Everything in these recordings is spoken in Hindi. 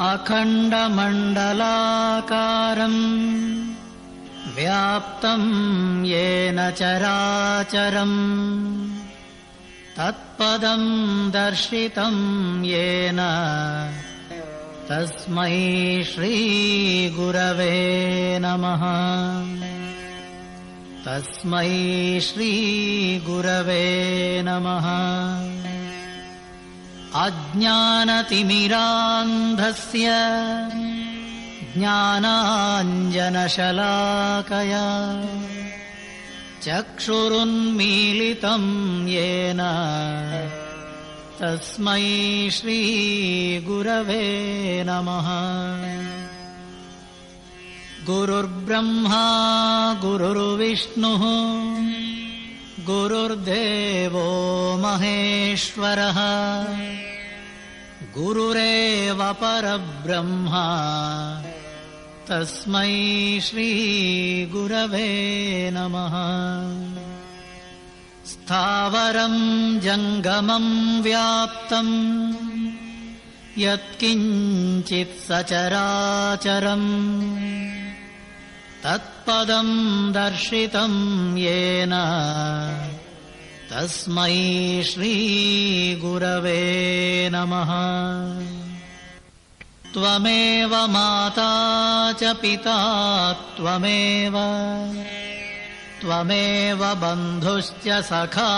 अखण्डमण्डलाकारम् व्याप्तम् येन चराचरम् तत्पदम् दर्शितम् येन तस्मै श्रीगुरवे नमः। तस्मै श्रीगुरवे नमः। अज्ञानतिमिरान्धस्य ज्ञानाञ्जनशलाकया चक्षुरुन्मीलितम् येन तस्मै श्रीगुरवे नमः। गुरुर्ब्रह्मा गुरुर्विष्णुः गुरुर्देवो महेश्वरः गुरुरेव परब्रह्म तस्मै श्रीगुरवे नमः। स्थावरम् जङ्गमम् व्याप्तम् यत्किञ्चित् सचराचरम् तत्पदम् दर्शितम् येन तस्मै श्रीगुरवे नमः। त्वमेव माता च पिता त्वमेव बन्धुश्च सखा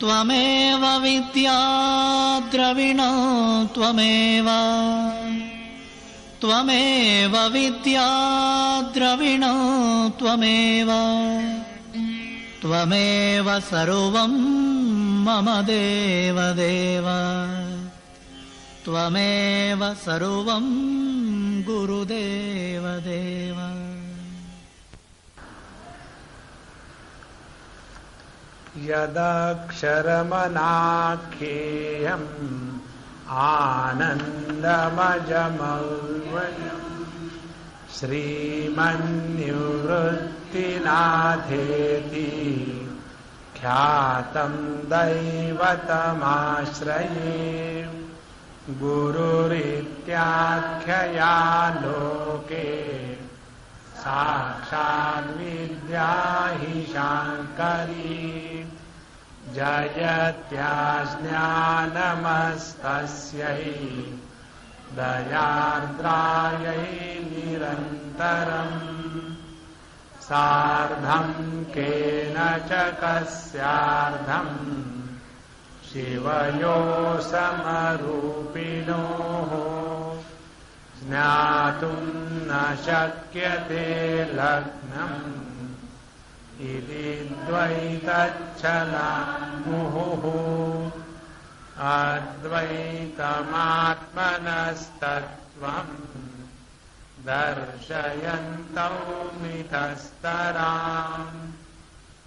त्वमेव विद्या द्रविणो त्वमेव विद्या द्रविणो त्वमेव सर्वं मम देवदेव त्वमेव सर्वं गुरुदेवदेव। यदक्षरमनाख्येयम् आनन्दमजमव्ययम् श्रीमन्निवृत्तिनाथेति ख्यातं दैवतमाश्रये। गुरुरित्याख्यया लोके साक्षाद्विद्या हि शाङ्करी जयत्याज्ञानमस्तस्यै दयार्द्रायै निरन्तरम्। सार्धं केन च कस्यार्धम् शिवयोः समरूपिणोः ज्ञातुं न शक्यते लग्नम् इति द्वैतच्छलामुहुः। अद्वैतमात्मनस्तत्त्वम् दर्शयन्तौ मितस्तराम्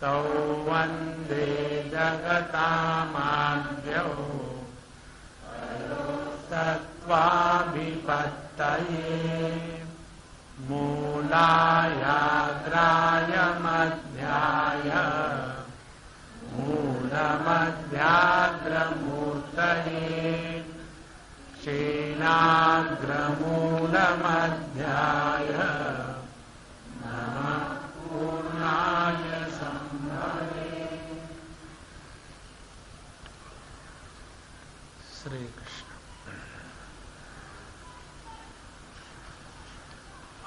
तौ वन्दे जगतामाद्यौ तत्त्वाभिपत्तये। मूलायाग्राय मध्याय मूलमध्याग्रमूर्तये क्षीणाग्रमूलमध्याय नमः पूर्णाय संभवे। श्री कृष्ण।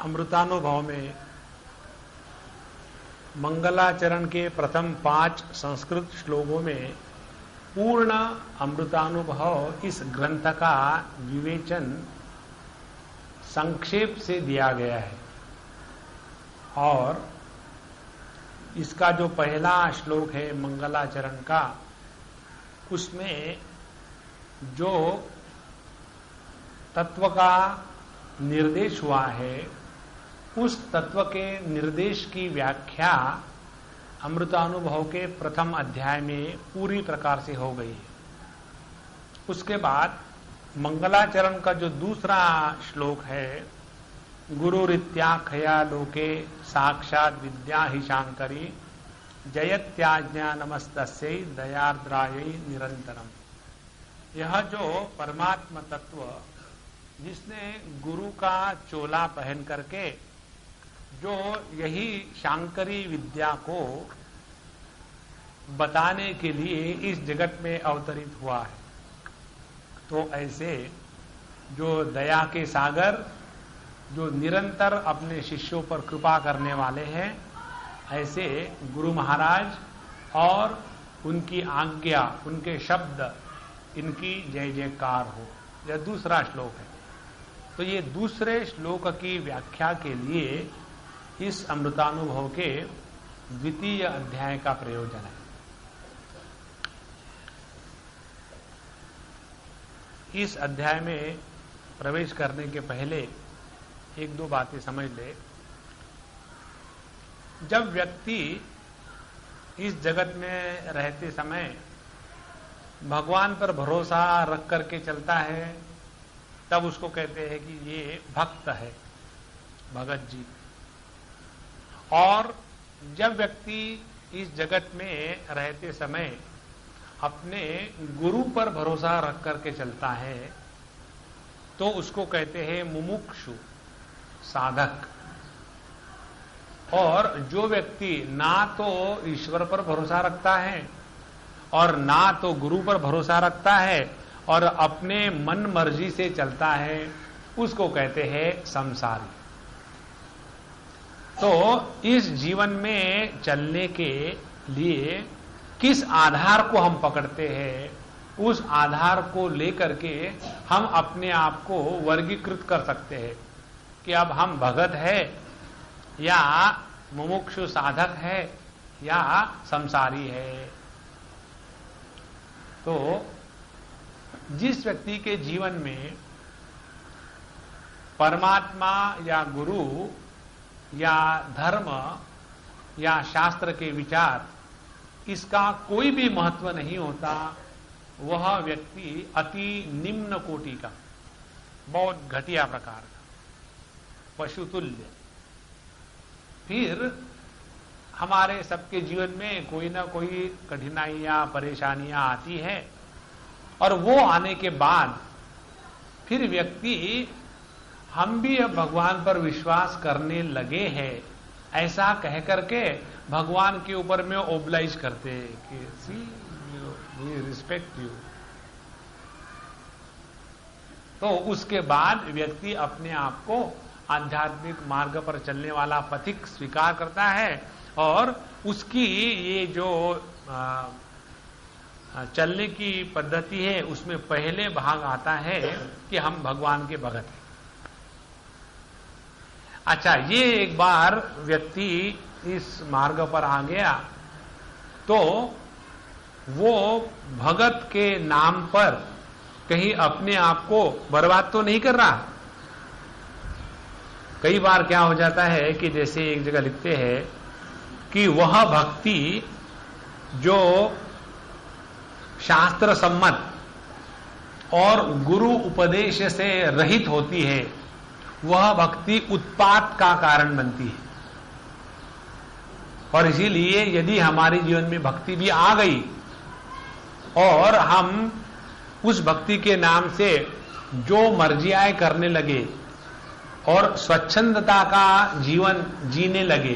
अमृतानुभव में मंगलाचरण के प्रथम 5 संस्कृत श्लोकों में पूर्ण अमृतानुभव इस ग्रंथ का विवेचन संक्षेप से दिया गया है। और इसका जो पहला श्लोक है मंगलाचरण का, उसमें जो तत्व का निर्देश हुआ है उस तत्व के निर्देश की व्याख्या अमृतानुभव के प्रथम अध्याय में पूरी प्रकार से हो गई है। उसके बाद मंगलाचरण का जो दूसरा श्लोक है, गुरुरित्याख्या लोके साक्षात् विद्या हि शांकरी जयत्याज्ञा नमस्तस्यै दयार्द्रायै निरंतरम। यह जो परमात्मा तत्व जिसने गुरु का चोला पहन करके जो यही शांकरी विद्या को बताने के लिए इस जगत में अवतरित हुआ है, तो ऐसे जो दया के सागर जो निरंतर अपने शिष्यों पर कृपा करने वाले हैं, ऐसे गुरु महाराज और उनकी आज्ञा, उनके शब्द, इनकी जय जयकार हो। यह दूसरा श्लोक है। तो ये दूसरे श्लोक की व्याख्या के लिए इस अमृतानुभव के द्वितीय अध्याय का प्रयोजन है। इस अध्याय में प्रवेश करने के पहले एक दो बातें समझ ले। जब व्यक्ति इस जगत में रहते समय भगवान पर भरोसा रख करके चलता है, तब उसको कहते हैं कि ये भक्त है, भगत जी। और जब व्यक्ति इस जगत में रहते समय अपने गुरु पर भरोसा रख करके चलता है, तो उसको कहते हैं मुमुक्षु, साधक। और जो व्यक्ति ना तो ईश्वर पर भरोसा रखता है और ना तो गुरु पर भरोसा रखता है और अपने मन मर्जी से चलता है, उसको कहते हैं संसारी। तो इस जीवन में चलने के लिए किस आधार को हम पकड़ते हैं, उस आधार को लेकर के हम अपने आप को वर्गीकृत कर सकते हैं कि अब हम भगत है या मुमुक्षु साधक है या संसारी है। तो जिस व्यक्ति के जीवन में परमात्मा या गुरु या धर्म या शास्त्र के विचार, इसका कोई भी महत्व नहीं होता, वह व्यक्ति अति निम्न कोटि का, बहुत घटिया प्रकार का, पशुतुल्य। फिर हमारे सबके जीवन में कोई ना कोई कठिनाइयां, परेशानियां आती है, और वो आने के बाद फिर व्यक्ति हम भी अब भगवान पर विश्वास करने लगे हैं, ऐसा कह करके भगवान के ऊपर में ओब्लाइज करते हैं कि सी वी रिस्पेक्ट यू। तो उसके बाद व्यक्ति अपने आप को आध्यात्मिक मार्ग पर चलने वाला पथिक स्वीकार करता है, और उसकी ये जो चलने की पद्धति है उसमें पहले भाग आता है कि हम भगवान के भगत हैं। अच्छा, ये एक बार व्यक्ति इस मार्ग पर आ गया तो वो भगत के नाम पर कहीं अपने आप को बर्बाद तो नहीं कर रहा। कई बार क्या हो जाता है कि जैसे एक जगह लिखते हैं कि वह भक्ति जो शास्त्र सम्मत और गुरु उपदेश से रहित होती है, वह भक्ति उत्पात का कारण बनती है। और इसीलिए यदि हमारे जीवन में भक्ति भी आ गई और हम उस भक्ति के नाम से जो मर्जियाएं करने लगे और स्वच्छंदता का जीवन जीने लगे,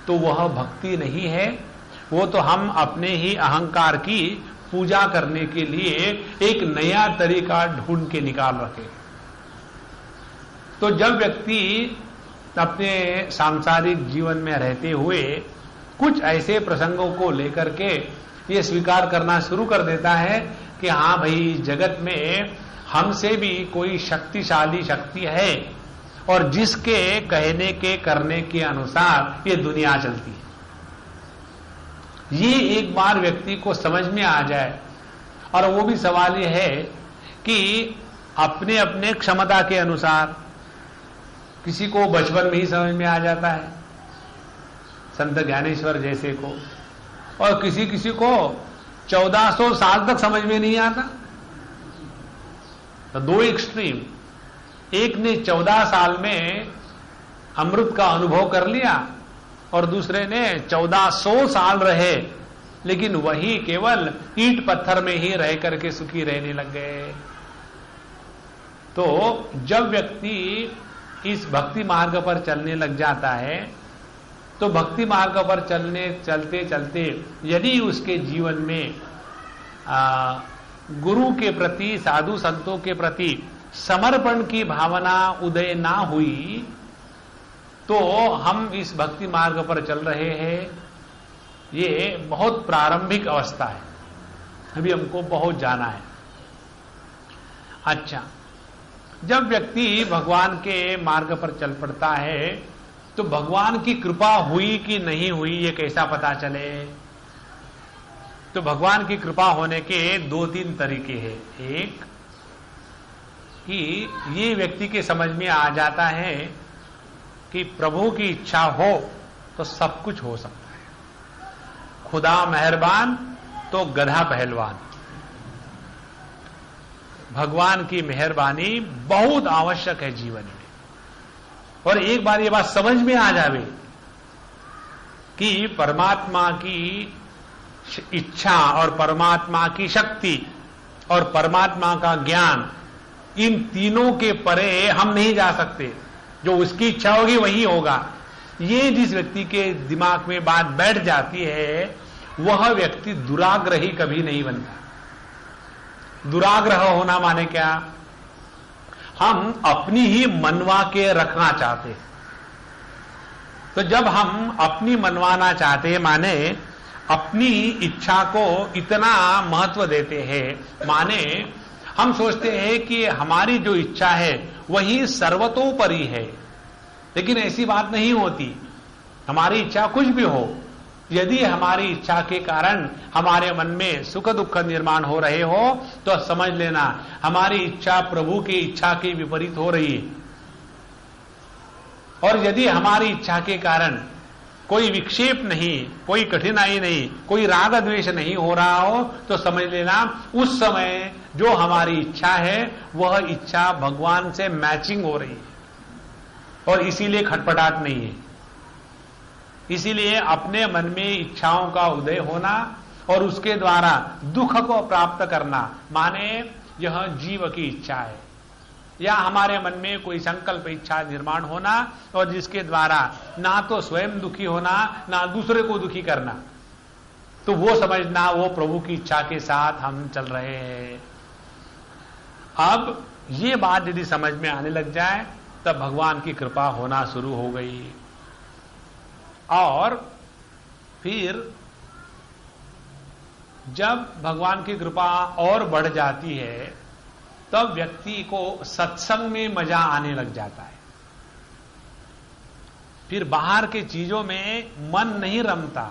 तो वह भक्ति नहीं है, वो तो हम अपने ही अहंकार की पूजा करने के लिए एक नया तरीका ढूंढ के निकाल रखे। तो जब व्यक्ति अपने सांसारिक जीवन में रहते हुए कुछ ऐसे प्रसंगों को लेकर के ये स्वीकार करना शुरू कर देता है कि हाँ भाई, जगत में हमसे भी कोई शक्तिशाली शक्ति है और जिसके कहने के करने के अनुसार ये दुनिया चलती है, ये एक बार व्यक्ति को समझ में आ जाए। और वो भी सवाल ये है कि अपने अपने क्षमता के अनुसार, किसी को बचपन में ही समझ में आ जाता है, संत ज्ञानेश्वर जैसे को, और किसी किसी को 1400 साल तक समझ में नहीं आता। तो दो एक्सट्रीम, एक ने 14 साल में अमृत का अनुभव कर लिया और दूसरे ने 1400 साल रहे लेकिन वही केवल ईंट पत्थर में ही रह करके सुखी रहने लग गए। तो जब व्यक्ति इस भक्ति मार्ग पर चलने लग जाता है, तो भक्ति मार्ग पर चलते चलते यदि उसके जीवन में गुरु के प्रति, साधु संतों के प्रति समर्पण की भावना उदय ना हुई, तो हम इस भक्ति मार्ग पर चल रहे हैं, ये बहुत प्रारंभिक अवस्था है, अभी हमको बहुत जाना है। अच्छा, जब व्यक्ति भगवान के मार्ग पर चल पड़ता है, तो भगवान की कृपा हुई कि नहीं हुई ये कैसा पता चले? तो भगवान की कृपा होने के 2-3 तरीके हैं। एक कि ये व्यक्ति के समझ में आ जाता है कि प्रभु की इच्छा हो तो सब कुछ हो सकता है। खुदा मेहरबान तो गधा पहलवान। भगवान की मेहरबानी बहुत आवश्यक है जीवन में। और एक बार ये बात समझ में आ जावे कि परमात्मा की इच्छा और परमात्मा की शक्ति और परमात्मा का ज्ञान, इन तीनों के परे हम नहीं जा सकते। जो उसकी इच्छा होगी वही होगा। ये जिस व्यक्ति के दिमाग में बात बैठ जाती है, वह व्यक्ति दुराग्रही कभी नहीं बनता। दुराग्रह होना माने क्या? हम अपनी ही मनवा के रखना चाहते। तो जब हम अपनी मनवाना चाहते माने अपनी इच्छा को इतना महत्व देते हैं, माने हम सोचते हैं कि हमारी जो इच्छा है वही सर्वतोपरि है। लेकिन ऐसी बात नहीं होती। हमारी इच्छा कुछ भी हो, यदि हमारी इच्छा के कारण हमारे मन में सुख दुख निर्माण हो रहे हो, तो समझ लेना हमारी इच्छा प्रभु की इच्छा के विपरीत हो रही है। और यदि हमारी इच्छा के कारण कोई विक्षेप नहीं, कोई कठिनाई नहीं, कोई राग द्वेष नहीं हो रहा हो, तो समझ लेना उस समय जो हमारी इच्छा है वह इच्छा भगवान से मैचिंग हो रही है, और इसीलिए खटपटाहट नहीं है। इसीलिए अपने मन में इच्छाओं का उदय होना और उसके द्वारा दुख को प्राप्त करना, माने यह जीव की इच्छा है, या हमारे मन में कोई संकल्प इच्छा निर्माण होना और जिसके द्वारा ना तो स्वयं दुखी होना ना दूसरे को दुखी करना, तो वो समझना वो प्रभु की इच्छा के साथ हम चल रहे हैं। अब ये बात यदि समझ में आने लग जाए, तब भगवान की कृपा होना शुरू हो गई। और फिर जब भगवान की कृपा और बढ़ जाती है, तब व्यक्ति को सत्संग में मजा आने लग जाता है। फिर बाहर के चीजों में मन नहीं रमता।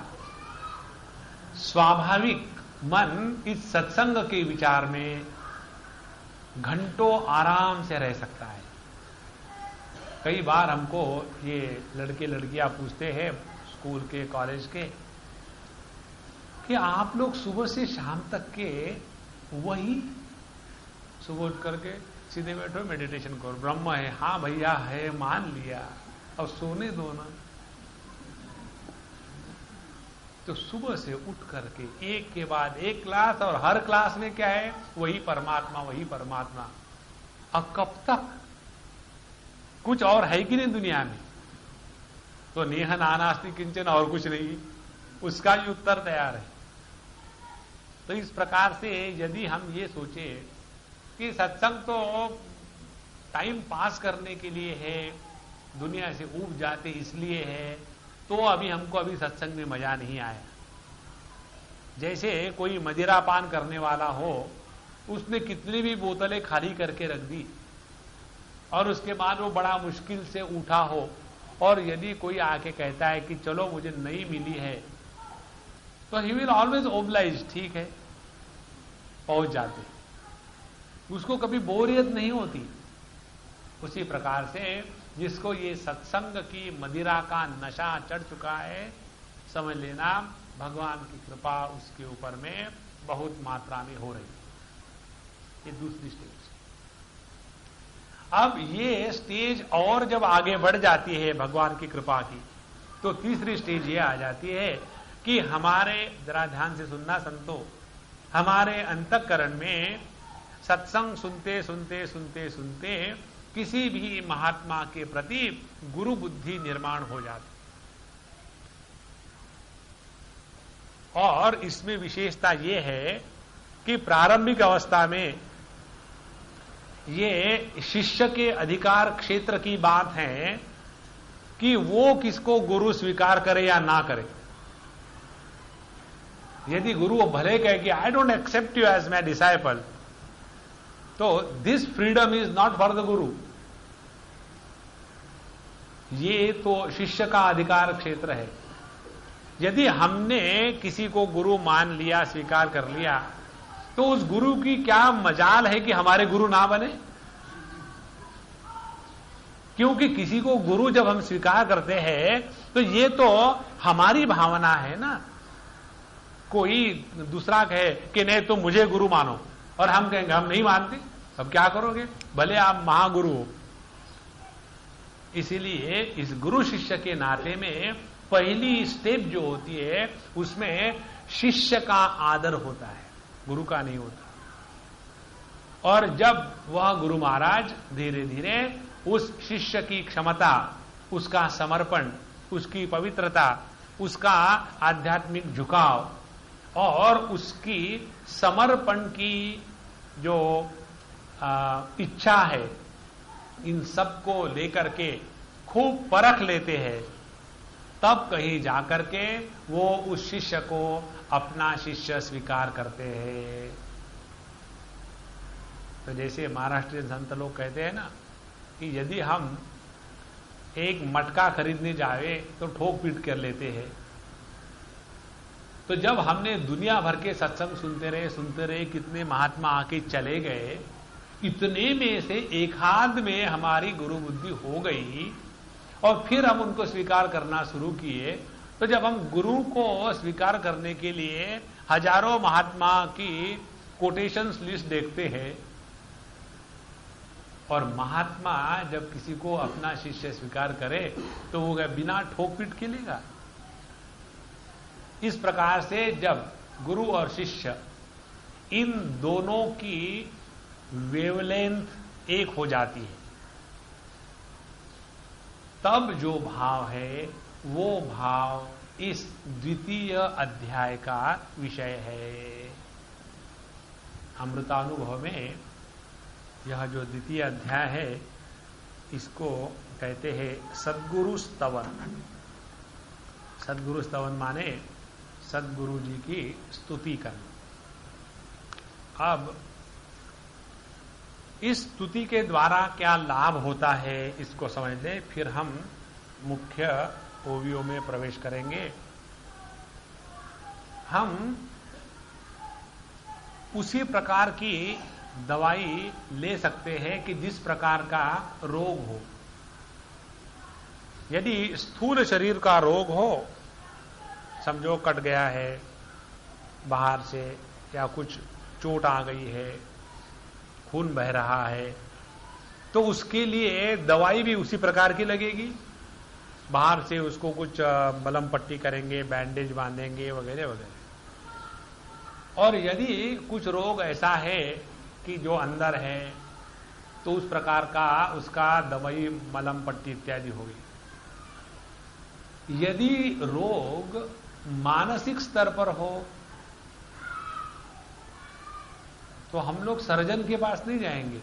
स्वाभाविक मन इस सत्संग के विचार में घंटों आराम से रह सकता है। कई बार हमको ये लड़के लड़कियां पूछते हैं स्कूल के, कॉलेज के, कि आप लोग सुबह से शाम तक के वही सुबह उठ करके सीधे बैठो मेडिटेशन करो, ब्रह्म है, हाँ भैया है, मान लिया, अब सोने दो ना। तो सुबह से उठ करके एक के बाद एक क्लास, और हर क्लास में क्या है? वही परमात्मा, वही परमात्मा। अब कब तक? कुछ और है कि नहीं दुनिया में? तो नेह नानास्ति किंचन, और कुछ नहीं, उसका भी उत्तर तैयार है। तो इस प्रकार से यदि हम ये सोचे कि सत्संग तो टाइम पास करने के लिए है, दुनिया से ऊब जाते इसलिए है, तो अभी हमको अभी सत्संग में मजा नहीं आया। जैसे कोई मदिरा पान करने वाला हो, उसने कितनी भी बोतलें खाली करके रख दी और उसके बाद वो बड़ा मुश्किल से उठा हो, और यदि कोई आके कहता है कि चलो मुझे नई मिली है, तो ही विल ऑलवेज ओब्लाइज, ठीक है, पहुंच जाते, उसको कभी बोरियत नहीं होती। उसी प्रकार से जिसको ये सत्संग की मदिरा का नशा चढ़ चुका है, समझ लेना भगवान की कृपा उसके ऊपर में बहुत मात्रा में हो रही है। ये दूसरी स्टेज। अब ये स्टेज और जब आगे बढ़ जाती है भगवान की कृपा की, तो तीसरी स्टेज ये आ जाती है कि हमारे, जरा ध्यान से सुनना संतो, हमारे अंतःकरण में सत्संग सुनते सुनते सुनते सुनते किसी भी महात्मा के प्रति गुरु बुद्धि निर्माण हो जाती। और इसमें विशेषता यह है कि प्रारंभिक अवस्था में ये शिष्य के अधिकार क्षेत्र की बात है कि वो किसको गुरु स्वीकार करे या ना करे। यदि गुरु भले कहे कि I don't accept you as my disciple, तो this freedom is not for the guru. ये तो शिष्य का अधिकार क्षेत्र है। यदि हमने किसी को गुरु मान लिया, स्वीकार कर लिया, तो उस गुरु की क्या मजाल है कि हमारे गुरु ना बने। क्योंकि किसी को गुरु जब हम स्वीकार करते हैं तो ये तो हमारी भावना है ना। कोई दूसरा कहे कि नहीं तुम मुझे गुरु मानो, और हम कहेंगे हम नहीं मानते, अब क्या करोगे, भले आप महागुरु हो। इसीलिए इस गुरु शिष्य के नाते में पहली स्टेप जो होती है उसमें शिष्य का आदर होता है, गुरु का नहीं होता। और जब वह गुरु महाराज धीरे धीरे उस शिष्य की क्षमता, उसका समर्पण, उसकी पवित्रता, उसका आध्यात्मिक झुकाव और उसकी समर्पण की जो इच्छा है, इन सबको लेकर के खूब परख लेते हैं, तब कहीं जाकर के वो उस शिष्य को अपना शिष्य स्वीकार करते हैं। तो जैसे महाराष्ट्रीय संत लोग कहते हैं ना कि यदि हम एक मटका खरीदने जाए तो ठोक पीट कर लेते हैं। तो जब हमने दुनिया भर के सत्संग सुनते रहे, कितने महात्मा आके चले गए, इतने में से एक आध में हमारी गुरु बुद्धि हो गई और फिर हम उनको स्वीकार करना शुरू किए। तो जब हम गुरु को स्वीकार करने के लिए हजारों महात्मा की कोटेशंस लिस्ट देखते हैं, और महात्मा जब किसी को अपना शिष्य स्वीकार करे तो वो बिना ठोक पीट के लेगा। इस प्रकार से जब गुरु और शिष्य इन दोनों की वेवलेंथ एक हो जाती है, तब जो भाव है वो भाव इस द्वितीय अध्याय का विषय है। अमृतानुभव में यह जो द्वितीय अध्याय है इसको कहते हैं सद्गुरु स्तवन। सद्गुरु स्तवन माने सद्गुरु जी की स्तुति करना। अब इस स्तुति के द्वारा क्या लाभ होता है इसको समझ लें, फिर हम मुख्य ओवियो में प्रवेश करेंगे। हम उसी प्रकार की दवाई ले सकते हैं कि जिस प्रकार का रोग हो। यदि स्थूल शरीर का रोग हो, समझो कट गया है बाहर से या कुछ चोट आ गई है, खून बह रहा है, तो उसके लिए दवाई भी उसी प्रकार की लगेगी। बाहर से उसको कुछ मलम पट्टी करेंगे, बैंडेज बांधेंगे वगैरह वगैरह। और यदि कुछ रोग ऐसा है कि जो अंदर है तो उस प्रकार का उसका दवाई मलम पट्टी इत्यादि होगी। यदि रोग मानसिक स्तर पर हो तो हम लोग सर्जन के पास नहीं जाएंगे,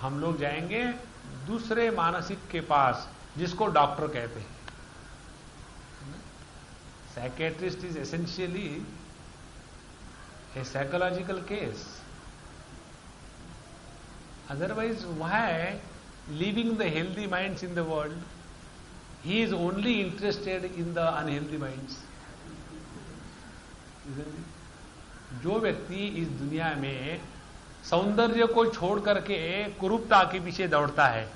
हम लोग जाएंगे दूसरे मानसिक के पास जिसको डॉक्टर कहते हैं। Psychiatrist is essentially a psychological case. Otherwise, why leaving the healthy minds in the world, he is only interested in the unhealthy minds. Isn't it? जो व्यक्ति इस दुनिया में सौंदर्य को छोड़ करके कुरूपता के पीछे दौड़ता है,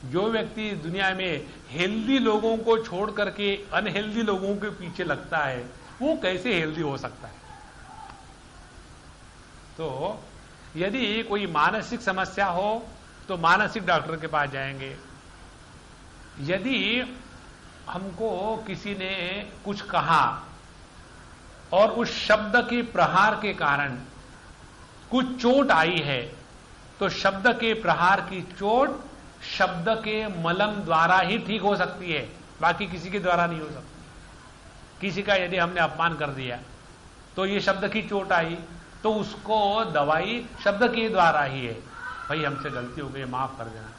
जो व्यक्ति इस दुनिया में हेल्दी लोगों को छोड़ करके अनहेल्दी लोगों के पीछे लगता है, वो कैसे हेल्दी हो सकता है? तो यदि कोई मानसिक समस्या हो तो मानसिक डॉक्टर के पास जाएंगे। यदि हमको किसी ने कुछ कहा और उस शब्द के प्रहार के कारण कुछ चोट आई है, तो शब्द के प्रहार की चोट शब्द के मलम द्वारा ही ठीक हो सकती है, बाकी किसी के द्वारा नहीं हो सकती। किसी का यदि हमने अपमान कर दिया तो ये शब्द की चोट आई, तो उसको दवाई शब्द के द्वारा ही है, भाई हमसे गलती हो गई माफ कर देना,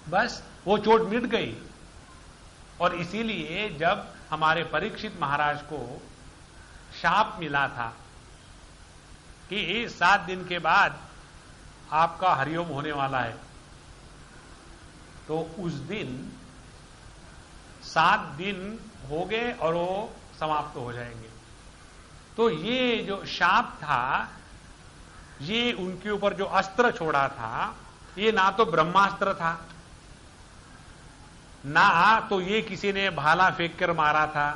बस वो चोट मिट गई। और इसीलिए जब हमारे परीक्षित महाराज को शाप मिला था कि 7 दिन के बाद आपका हरिओम होने वाला है, तो उस दिन 7 दिन हो गए और वो समाप्त हो जाएंगे। तो ये जो शाप था, ये उनके ऊपर जो अस्त्र छोड़ा था, ये ना तो ब्रह्मास्त्र था, ना तो ये किसी ने भाला फेंक कर मारा था,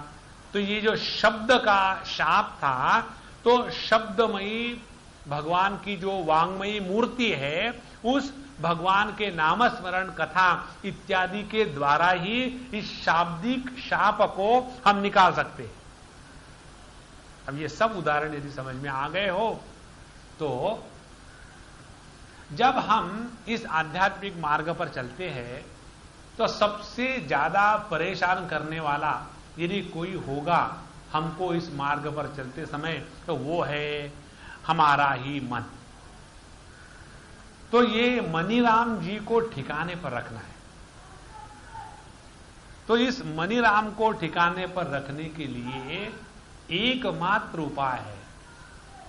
तो ये जो शब्द का शाप था, तो शब्दमयी भगवान की जो वांगमयी मूर्ति है, उस भगवान के नामस्मरण कथा इत्यादि के द्वारा ही इस शाब्दिक शाप को हम निकाल सकते हैं। अब ये सब उदाहरण यदि समझ में आ गए हो, तो जब हम इस आध्यात्मिक मार्ग पर चलते हैं तो सबसे ज्यादा परेशान करने वाला यदि कोई होगा हमको इस मार्ग पर चलते समय, तो वो है हमारा ही मन। तो ये मनीराम जी को ठिकाने पर रखना है। तो इस मनीराम को ठिकाने पर रखने के लिए एकमात्र उपाय है,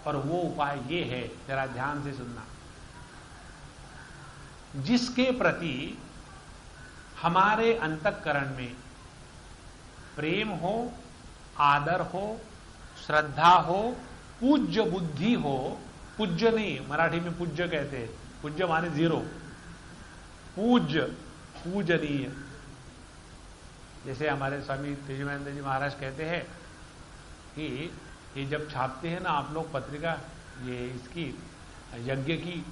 और वो उपाय ये है, जरा ध्यान से सुनना। जिसके प्रति हमारे अंतःकरण में प्रेम हो, आदर हो, श्रद्धा हो, पूज्य बुद्धि हो, पूज्य नहीं, मराठी में पूज्य कहते हैं, पूज्य माने 0, पूज्य पूजनीय। जैसे हमारे स्वामी तेजवानंद जी महाराज कहते हैं कि ये जब छापते हैं ना आप लोग पत्रिका, ये इसकी यज्ञ की,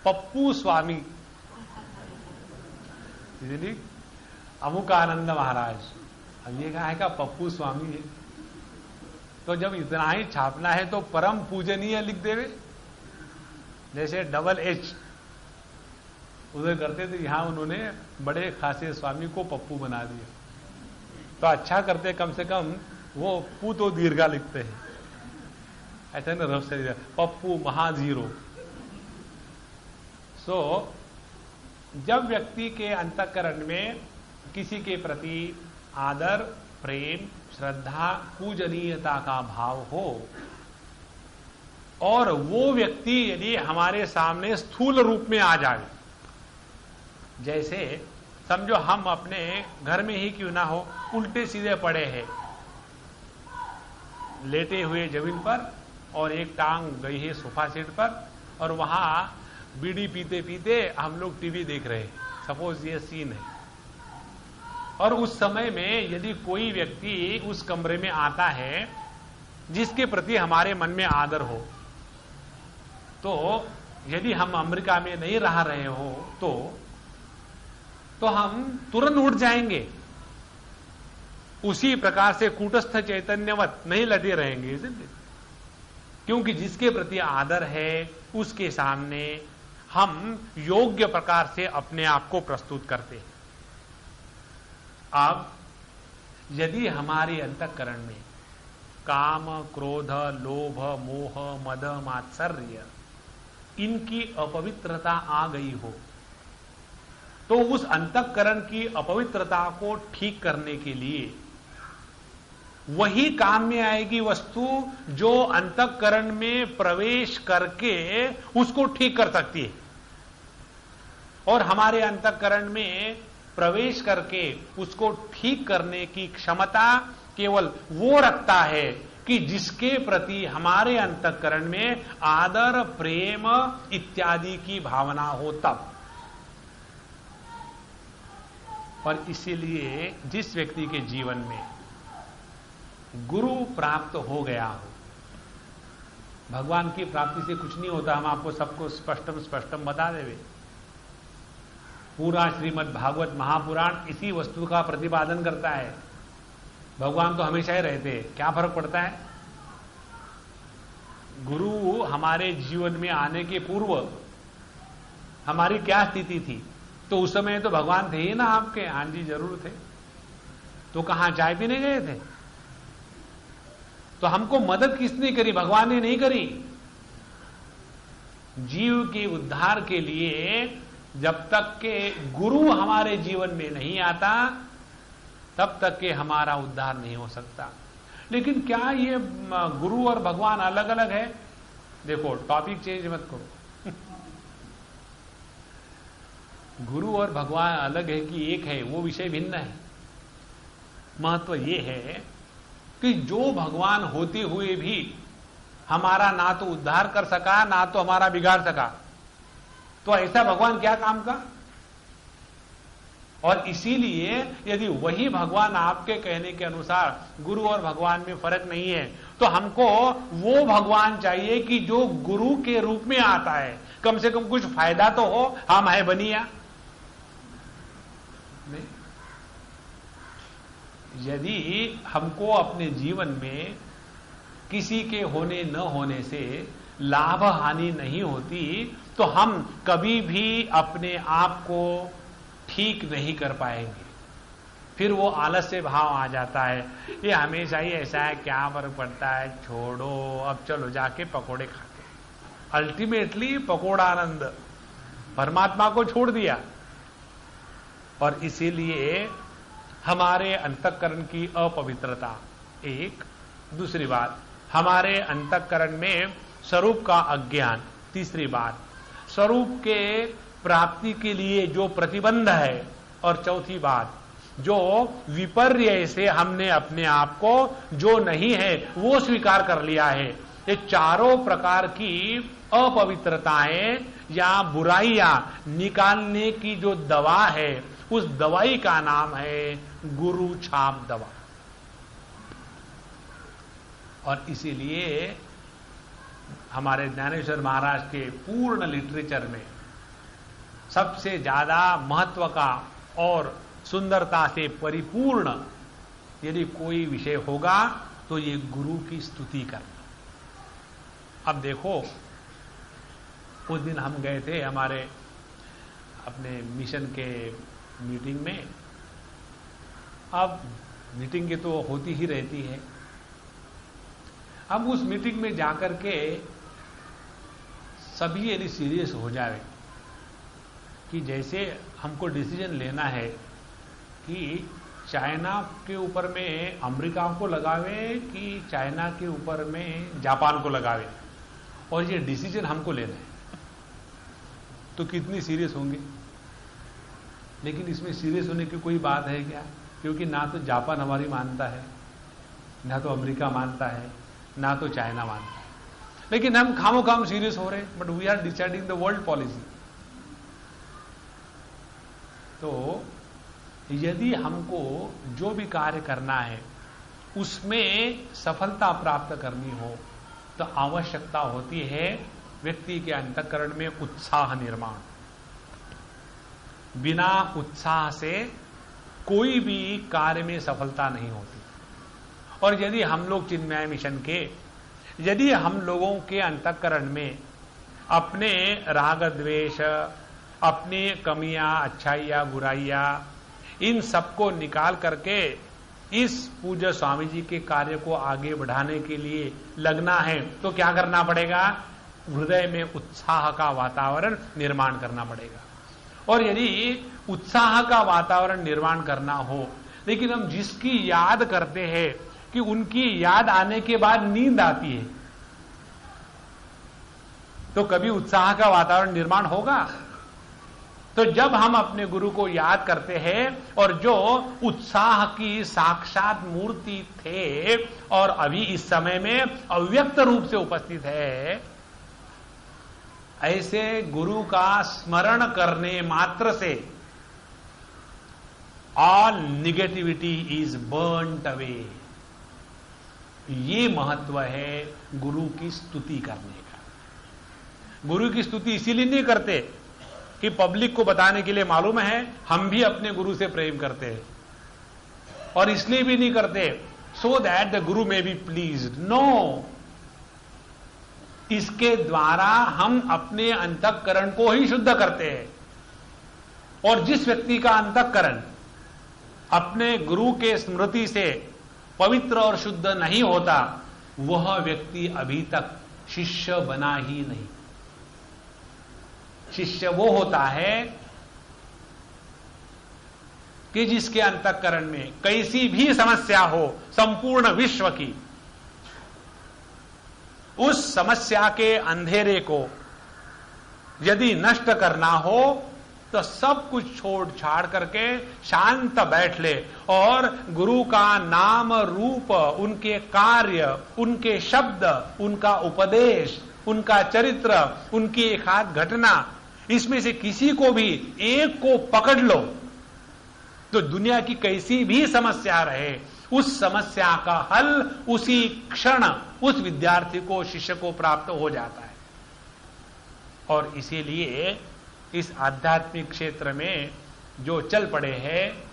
पप्पू स्वामी अमुकानंद महाराज, अब ये कहा है का पप्पू स्वामी है, तो जब इतना ही छापना है तो परम पूजनीय लिख देवे, जैसे DH उधर करते थे, यहां उन्होंने बड़े खासे स्वामी को पप्पू बना दिया। तो अच्छा करते, कम से कम वो पू तो दीर्घा लिखते हैं, ऐसा ना रफ से पप्पू महा0। सो जब व्यक्ति के अंतःकरण में किसी के प्रति आदर, प्रेम, श्रद्धा, पूजनीयता का भाव हो, और वो व्यक्ति यदि हमारे सामने स्थूल रूप में आ जाए, जैसे समझो हम अपने घर में ही क्यों ना हो, उल्टे सीधे पड़े हैं, लेटे हुए जमीन पर, और एक टांग गई है सोफा सेट पर, और वहां बीड़ी पीते पीते हम लोग टीवी देख रहे हैं, सपोज ये सीन है। और उस समय में यदि कोई व्यक्ति उस कमरे में आता है जिसके प्रति हमारे मन में आदर हो, तो यदि हम अमेरिका में नहीं रह रहे हो तो हम तुरंत उठ जाएंगे, उसी प्रकार से कूटस्थ चैतन्यवत नहीं लगे रहेंगे, इसलिए क्योंकि जिसके प्रति आदर है उसके सामने हम योग्य प्रकार से अपने आप को प्रस्तुत करते हैं। अब यदि हमारे अंतःकरण में काम, क्रोध, लोभ, मोह, मद, मात्सर्य इनकी अपवित्रता आ गई हो, तो उस अंतःकरण की अपवित्रता को ठीक करने के लिए वही काम में आएगी वस्तु जो अंतःकरण में प्रवेश करके उसको ठीक कर सकती है। और हमारे अंतःकरण में प्रवेश करके उसको ठीक करने की क्षमता केवल वो रखता है कि जिसके प्रति हमारे अंतःकरण में आदर, प्रेम इत्यादि की भावना हो तब। पर इसीलिए जिस व्यक्ति के जीवन में गुरु प्राप्त हो गया हो, भगवान की प्राप्ति से कुछ नहीं होता, हम आपको सबको स्पष्टम बता देवे। पूरा श्रीमद् भागवत महापुराण इसी वस्तु का प्रतिपादन करता है। भगवान तो हमेशा ही रहते हैं, क्या फर्क पड़ता है? गुरु हमारे जीवन में आने के पूर्व हमारी क्या स्थिति थी? तो उस समय तो भगवान थे ही ना आपके। हाँ जी, जरूर थे। तो कहां चाय पीने गए थे? तो हमको मदद किसने करी? भगवान ने नहीं करी। जीव के उद्धार के लिए जब तक के गुरु हमारे जीवन में नहीं आता तब तक के हमारा उद्धार नहीं हो सकता। लेकिन क्या ये गुरु और भगवान अलग अलग है? देखो, टॉपिक चेंज मत करो। गुरु और भगवान अलग है कि एक है, वो विषय भिन्न है। महत्व ये है कि जो भगवान होते हुए भी हमारा ना तो उद्धार कर सका ना तो हमारा बिगाड़ सका, तो ऐसा भगवान क्या काम का? और इसीलिए यदि वही भगवान आपके कहने के अनुसार गुरु और भगवान में फर्क नहीं है, तो हमको वो भगवान चाहिए कि जो गुरु के रूप में आता है, कम से कम कुछ फायदा तो हो। हम है बनिया नहीं। यदि हमको अपने जीवन में किसी के होने न होने से लाभ हानि नहीं होती तो हम कभी भी अपने आप को ठीक नहीं कर पाएंगे। फिर वो आलस्य भाव आ जाता है, ये हमेशा ही ऐसा है, क्या फर्क पड़ता है, छोड़ो, अब चलो जाके पकोड़े खाते। अल्टीमेटली पकोड़ा आनंद परमात्मा को छोड़ दिया। और इसीलिए हमारे अंतःकरण की अपवित्रता एक, दूसरी बात हमारे अंतःकरण में स्वरूप का अज्ञान, तीसरी बात स्वरूप के प्राप्ति के लिए जो प्रतिबंध है, और चौथी बात जो विपर्य से हमने अपने आप को जो नहीं है वो स्वीकार कर लिया है। ये चारों प्रकार की अपवित्रताएं या बुराइयां निकालने की जो दवा है, उस दवाई का नाम है गुरु छाप दवा। और इसीलिए हमारे ज्ञानेश्वर महाराज के पूर्ण लिटरेचर में सबसे ज्यादा महत्व का और सुंदरता से परिपूर्ण यदि कोई विषय होगा तो ये गुरु की स्तुति करना। अब देखो, उस दिन हम गए थे हमारे अपने मिशन के मीटिंग में। अब मीटिंग की तो होती ही रहती है। अब उस मीटिंग में जाकर के सभी यदि सीरियस हो जाए कि जैसे हमको डिसीजन लेना है कि चाइना के ऊपर में अमेरिका को लगावे कि चाइना के ऊपर में जापान को लगावे, और ये डिसीजन हमको लेना है, तो कितनी सीरियस होंगे। लेकिन इसमें सीरियस होने की कोई बात है क्या? क्योंकि ना तो जापान हमारी मानता है, ना तो अमेरिका मानता है, ना तो चाइना मानता है। लेकिन हम खामोखाम सीरियस हो रहे हैं, but we are deciding the world policy. तो यदि हमको जो भी कार्य करना है उसमें सफलता प्राप्त करनी हो तो आवश्यकता होती है व्यक्ति के अंतःकरण में उत्साह निर्माण। बिना उत्साह से कोई भी कार्य में सफलता नहीं होती। और यदि हम लोग चिन्मय मिशन के, यदि हम लोगों के अंतःकरण में अपने राग द्वेष, अपनी कमियां, अच्छाइयां, बुराइयां, इन सबको निकाल करके इस पूज्य स्वामी जी के कार्य को आगे बढ़ाने के लिए लगना है, तो क्या करना पड़ेगा? हृदय में उत्साह का वातावरण निर्माण करना पड़ेगा। और यदि उत्साह का वातावरण निर्माण करना हो, लेकिन हम जिसकी याद करते हैं कि उनकी याद आने के बाद नींद आती है, तो कभी उत्साह का वातावरण निर्माण होगा? तो जब हम अपने गुरु को याद करते हैं और जो उत्साह की साक्षात मूर्ति थे और अभी इस समय में अव्यक्त रूप से उपस्थित है, ऐसे गुरु का स्मरण करने मात्र से all negativity is burned away. ये महत्व है गुरु की स्तुति करने का। गुरु की स्तुति इसीलिए नहीं करते कि पब्लिक को बताने के लिए मालूम है हम भी अपने गुरु से प्रेम करते हैं, और इसलिए भी नहीं करते सो दैट द गुरु में बी प्लीज्ड। नो, इसके द्वारा हम अपने अंतःकरण को ही शुद्ध करते हैं। और जिस व्यक्ति का अंतःकरण अपने गुरु के स्मृति से पवित्र और शुद्ध नहीं होता, वह व्यक्ति अभी तक शिष्य बना ही नहीं। शिष्य वो होता है कि जिसके अंतःकरण में कैसी भी समस्या हो संपूर्ण विश्व की, उस समस्या के अंधेरे को यदि नष्ट करना हो तो सब कुछ छोड़ छाड़ करके शांत बैठ ले और गुरु का नाम रूप, उनके कार्य, उनके शब्द, उनका उपदेश, उनका चरित्र, उनकी एक आध घटना, इसमें से किसी को भी एक को पकड़ लो तो दुनिया की कैसी भी समस्या रहे, उस समस्या का हल उसी क्षण उस विद्यार्थी को, शिष्य को प्राप्त हो जाता है। और इसीलिए इस आध्यात्मिक क्षेत्र में जो चल पड़े हैं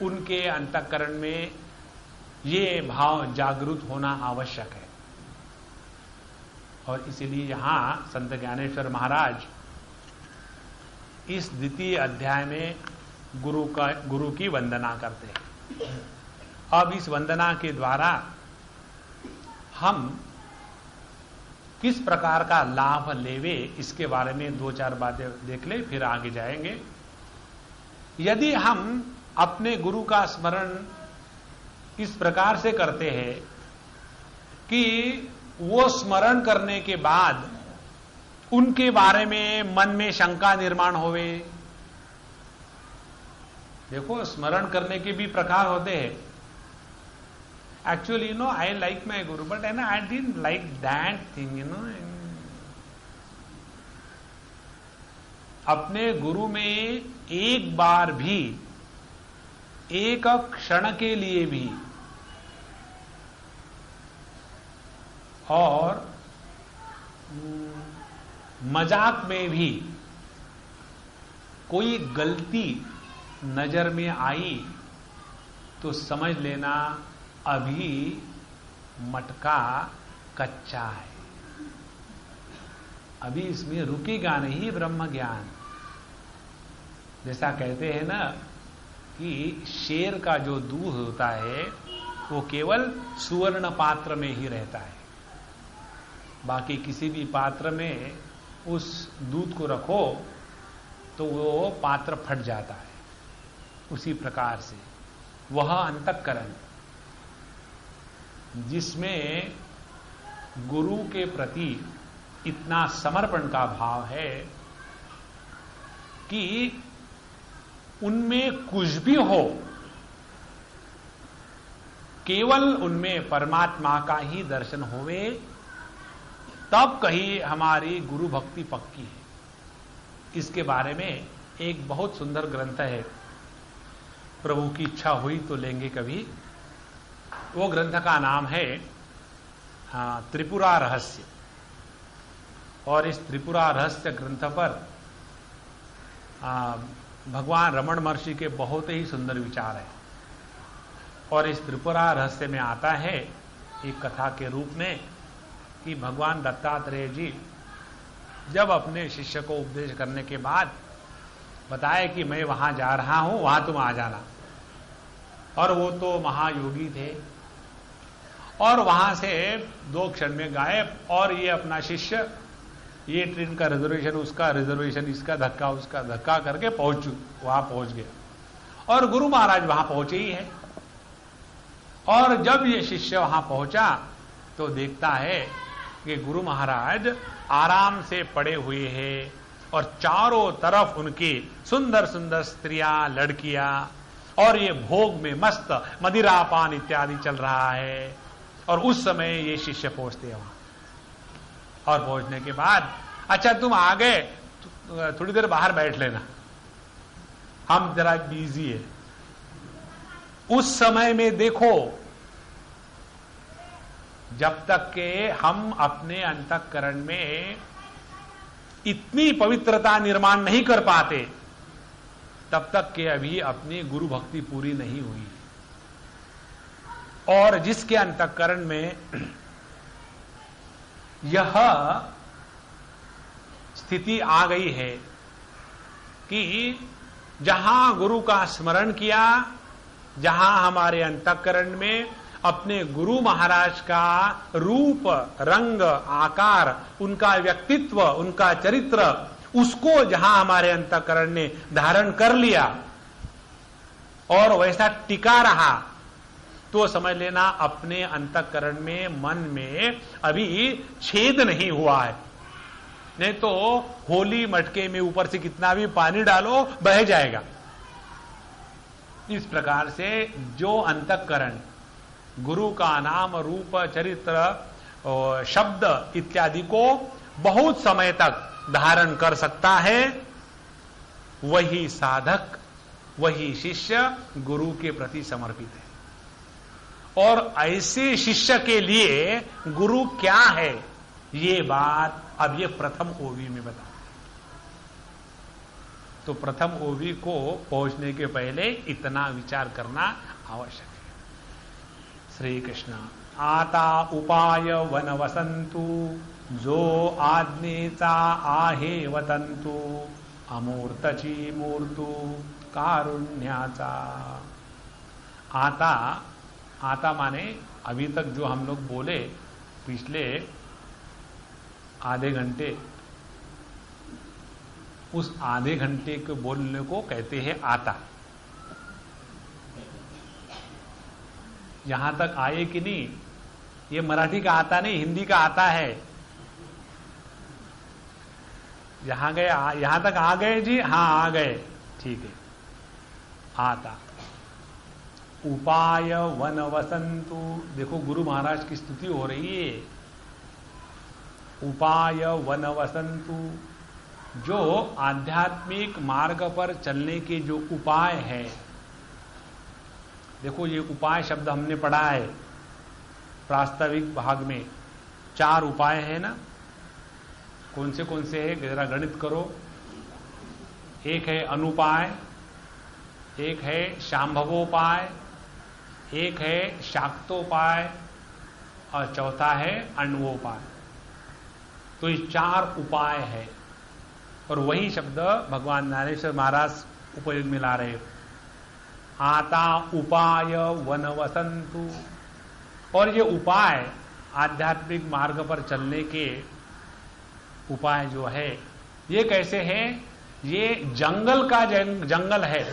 उनके अंतःकरण में ये भाव जागृत होना आवश्यक है। और इसीलिए यहां संत ज्ञानेश्वर महाराज इस द्वितीय अध्याय में गुरु की वंदना करते हैं। अब इस वंदना के द्वारा हम किस प्रकार का लाभ लेवे, इसके बारे में दो चार बातें देख ले, फिर आगे जाएंगे। यदि हम अपने गुरु का स्मरण इस प्रकार से करते हैं कि वो स्मरण करने के बाद उनके बारे में मन में शंका निर्माण होवे। देखो, स्मरण करने के भी प्रकार होते हैं। Actually, I like my Guru, but I didn't like that thing, अपने गुरु में एक बार भी, एक क्षण के लिए भी और मजाक में भी कोई गलती नजर में आई तो समझ लेना अभी मटका कच्चा है, अभी इसमें रुकेगा नहीं ब्रह्म ज्ञान। जैसा कहते हैं ना कि शेर का जो दूध होता है वो केवल सुवर्ण पात्र में ही रहता है, बाकी किसी भी पात्र में उस दूध को रखो तो वो पात्र फट जाता है। उसी प्रकार से वह अंतःकरण जिसमें गुरु के प्रति इतना समर्पण का भाव है कि उनमें कुछ भी हो, केवल उनमें परमात्मा का ही दर्शन होवे, तब कहीं हमारी गुरु भक्ति पक्की है। इसके बारे में एक बहुत सुंदर ग्रंथ है, प्रभु की इच्छा हुई तो लेंगे कभी। वो ग्रंथ का नाम है त्रिपुरा रहस्य। और इस त्रिपुरा रहस्य ग्रंथ पर भगवान रमण महर्षि के बहुत ही सुंदर विचार है। और इस त्रिपुरा रहस्य में आता है एक कथा के रूप में कि भगवान दत्तात्रेय जी जब अपने शिष्य को उपदेश करने के बाद बताए कि मैं वहां जा रहा हूं, वहां तुम आ जाना। और वो तो महायोगी थे और वहां से 2 क्षण में गायब। और ये अपना शिष्य, ये ट्रेन का रिजर्वेशन, उसका रिजर्वेशन, इसका धक्का, उसका धक्का करके वहां पहुंच गया। और गुरु महाराज वहां पहुंचे ही है। और जब ये शिष्य वहां पहुंचा तो देखता है कि गुरु महाराज आराम से पड़े हुए हैं और चारों तरफ उनकी सुंदर सुंदर स्त्रियां, लड़कियां, और ये भोग में मस्त मदिरापान इत्यादि चल रहा है। और उस समय ये शिष्य पहुंचते हैं वहां। और पहुंचने के बाद, अच्छा तुम आ गए, थोड़ी देर बाहर बैठ लेना, हम जरा बिजी है। उस समय में देखो, जब तक के हम अपने अंतःकरण में इतनी पवित्रता निर्माण नहीं कर पाते, तब तक के अभी अपनी गुरु भक्ति पूरी नहीं हुई। और जिसके अंतःकरण में यह स्थिति आ गई है कि जहां गुरु का स्मरण किया, जहां हमारे अंतःकरण में अपने गुरु महाराज का रूप, रंग, आकार, उनका व्यक्तित्व, उनका चरित्र, उसको जहां हमारे अंतःकरण ने धारण कर लिया और वैसा टिका रहा, तो समझ लेना अपने अंतःकरण में, मन में अभी छेद नहीं हुआ है। नहीं तो होली मटके में ऊपर से कितना भी पानी डालो बह जाएगा। इस प्रकार से जो अंतःकरण गुरु का नाम, रूप, चरित्र, शब्द इत्यादि को बहुत समय तक धारण कर सकता है, वही साधक, वही शिष्य गुरु के प्रति समर्पित है। और ऐसे शिष्य के लिए गुरु क्या है, ये बात अब ये प्रथम ओवी में बता। तो प्रथम ओवी को पहुंचने के पहले इतना विचार करना आवश्यक है। श्री कृष्ण। आता उपाय वन वसंतु, जो आज्ञेचा आहे वतंतु, अमूर्तची मूर्तु कारुण्याचा। आता माने अभी तक जो हम लोग बोले पिछले आधे घंटे, उस आधे घंटे के बोलने को कहते हैं आता। यहां तक आए कि नहीं, ये मराठी का आता नहीं, हिंदी का आता है। यहां तक आ गए जी? हां आ गए, ठीक है। आता उपाय वन वसंतु, देखो गुरु महाराज की स्तुति हो रही है। उपाय वन वसंतु, जो आध्यात्मिक मार्ग पर चलने के जो उपाय है। देखो ये उपाय शब्द हमने पढ़ा है प्रास्ताविक भाग में, 4 उपाय है ना। कौन से है जरा गणित करो। एक है अनुपाय, एक है शांभवोपाय, एक है शाक्तोपाय और चौथा है अन्वोपाय। तो ये 4 उपाय है और वही शब्द भगवान ज्ञानेश्वर महाराज उपयोग में ला रहे। आता उपाय वन वसंतु, और ये उपाय आध्यात्मिक मार्ग पर चलने के उपाय जो है, ये कैसे है? ये जंगल का जंगल है।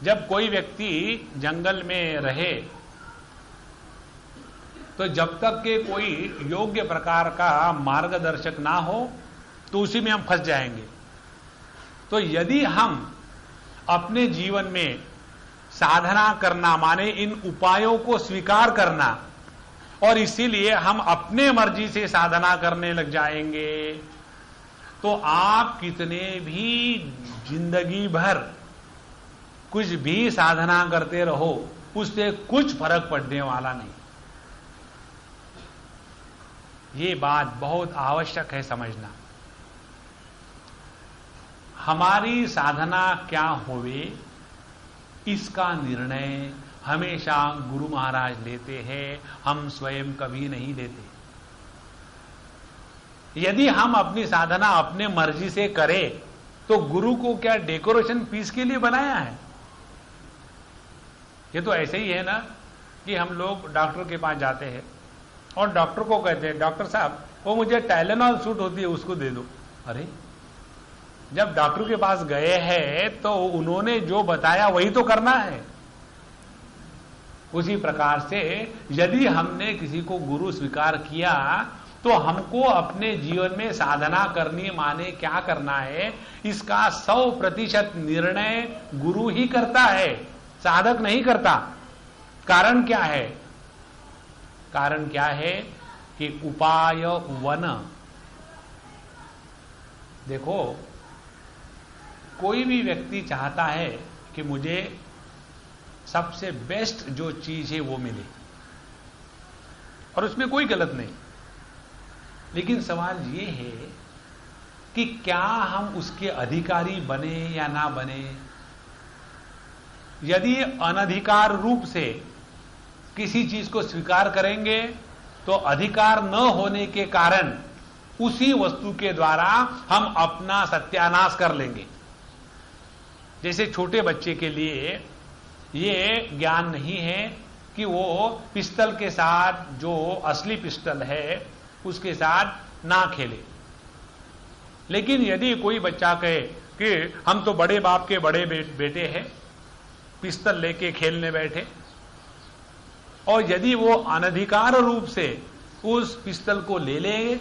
जब कोई व्यक्ति जंगल में रहे तो जब तक के कोई योग्य प्रकार का मार्गदर्शक ना हो तो उसी में हम फंस जाएंगे। तो यदि हम अपने जीवन में साधना करना माने इन उपायों को स्वीकार करना, और इसीलिए हम अपने मर्जी से साधना करने लग जाएंगे, तो आप कितने भी जिंदगी भर कुछ भी साधना करते रहो, उससे कुछ फर्क पड़ने वाला नहीं। ये बात बहुत आवश्यक है समझना। हमारी साधना क्या होवे, इसका निर्णय हमेशा गुरु महाराज लेते हैं, हम स्वयं कभी नहीं लेते। यदि हम अपनी साधना अपने मर्जी से करें तो गुरु को क्या डेकोरेशन पीस के लिए बनाया है? ये तो ऐसे ही है ना कि हम लोग डॉक्टर के पास जाते हैं और डॉक्टर को कहते हैं, डॉक्टर साहब वो मुझे टाइलेनॉल सूट होती है उसको दे दो। अरे जब डॉक्टर के पास गए हैं तो उन्होंने जो बताया वही तो करना है। उसी प्रकार से यदि हमने किसी को गुरु स्वीकार किया तो हमको अपने जीवन में साधना करनी माने क्या करना है, इसका 100% निर्णय गुरु ही करता है, साधक नहीं करता। कारण क्या है? कारण क्या है कि उपाय वन। देखो कोई भी व्यक्ति चाहता है कि मुझे सबसे बेस्ट जो चीज है वो मिले, और उसमें कोई गलत नहीं। लेकिन सवाल ये है कि क्या हम उसके अधिकारी बने या ना बने। यदि अनधिकार रूप से किसी चीज को स्वीकार करेंगे तो अधिकार न होने के कारण उसी वस्तु के द्वारा हम अपना सत्यानाश कर लेंगे। जैसे छोटे बच्चे के लिए ये ज्ञान नहीं है कि वो पिस्टल के साथ, जो असली पिस्टल है उसके साथ ना खेले। लेकिन यदि कोई बच्चा कहे कि हम तो बड़े बाप के बड़े बेटे हैं, पिस्टल लेके खेलने बैठे, और यदि वो अनधिकार रूप से उस पिस्टल को ले ले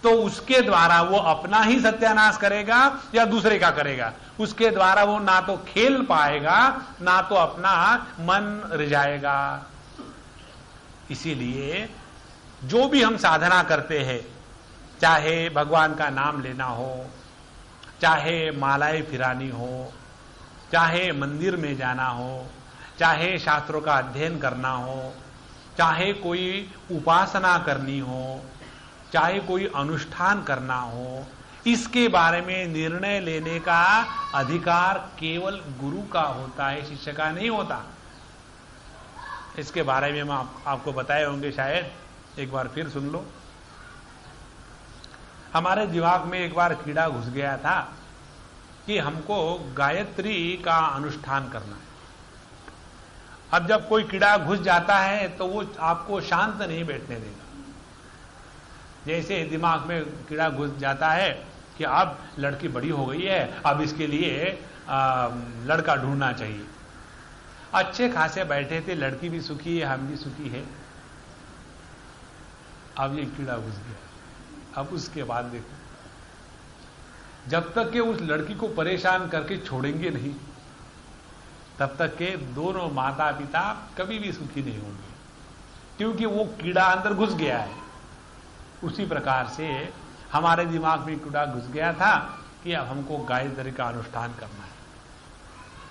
तो उसके द्वारा वो अपना ही सत्यानाश करेगा या दूसरे का करेगा। उसके द्वारा वो ना तो खेल पाएगा ना तो अपना मन रिझाएगा। इसीलिए जो भी हम साधना करते हैं, चाहे भगवान का नाम लेना हो, चाहे मालाएं फिरानी हो, चाहे मंदिर में जाना हो, चाहे शास्त्रों का अध्ययन करना हो, चाहे कोई उपासना करनी हो, चाहे कोई अनुष्ठान करना हो, इसके बारे में निर्णय लेने का अधिकार केवल गुरु का होता है, शिष्य का नहीं होता। इसके बारे में मैं आपको बताए होंगे, शायद एक बार फिर सुन लो। हमारे दिमाग में एक बार कीड़ा घुस गया था कि हमको गायत्री का अनुष्ठान करना है। अब जब कोई कीड़ा घुस जाता है तो वो आपको शांत नहीं बैठने देगा। जैसे दिमाग में कीड़ा घुस जाता है कि अब लड़की बड़ी हो गई है, अब इसके लिए लड़का ढूंढना चाहिए। अच्छे खासे बैठे थे, लड़की भी सुखी है, हम भी सुखी है, अब ये कीड़ा घुस गया। अब उसके बाद देखो, जब तक के उस लड़की को परेशान करके छोड़ेंगे नहीं, तब तक के दोनों माता पिता कभी भी सुखी नहीं होंगे, क्योंकि वो कीड़ा अंदर घुस गया है। उसी प्रकार से हमारे दिमाग में कीड़ा घुस गया था कि अब हमको गायत्री का अनुष्ठान करना है।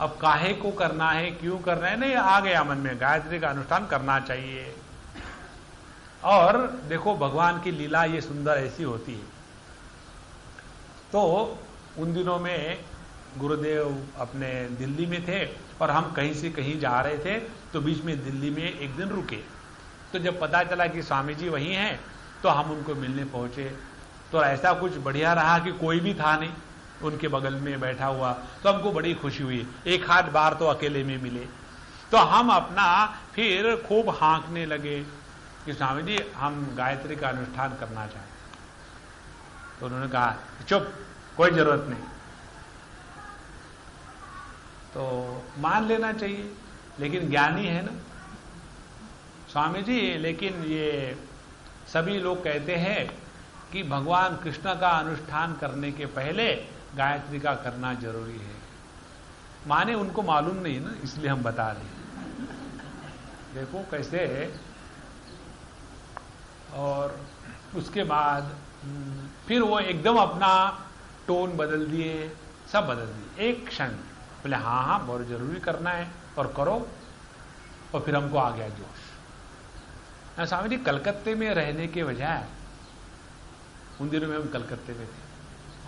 अब काहे को करना है, क्यों करना है, नहीं, आ गया मन में, गायत्री का अनुष्ठान करना चाहिए। और देखो, भगवान की लीला ये सुंदर ऐसी होती है। तो उन दिनों में गुरुदेव अपने दिल्ली में थे और हम कहीं से कहीं जा रहे थे, तो बीच में दिल्ली में एक दिन रुके। तो जब पता चला कि स्वामी जी वहीं हैं तो हम उनको मिलने पहुंचे। तो ऐसा कुछ बढ़िया रहा कि कोई भी था नहीं उनके बगल में बैठा हुआ, तो हमको बड़ी खुशी हुई। एक आध बार तो अकेले में मिले, तो हम अपना फिर खूब हाँकने लगे कि स्वामी जी हम गायत्री का अनुष्ठान करना चाहें। तो उन्होंने कहा चुप, कोई जरूरत नहीं। तो मान लेना चाहिए, लेकिन ज्ञानी है ना स्वामी जी। लेकिन ये सभी लोग कहते हैं कि भगवान कृष्ण का अनुष्ठान करने के पहले गायत्री का करना जरूरी है। माने उनको मालूम नहीं ना, इसलिए हम बता रहे। देखो कैसे है। और उसके बाद फिर वो एकदम अपना टोन बदल दिए, सब बदल दिए एक क्षण। बोले हाँ हाँ बहुत जरूरी करना है और करो। और फिर हमको आ गया जोश। स्वामी जी कलकत्ते में रहने के बजाय, उन दिनों में हम कलकत्ते में थे,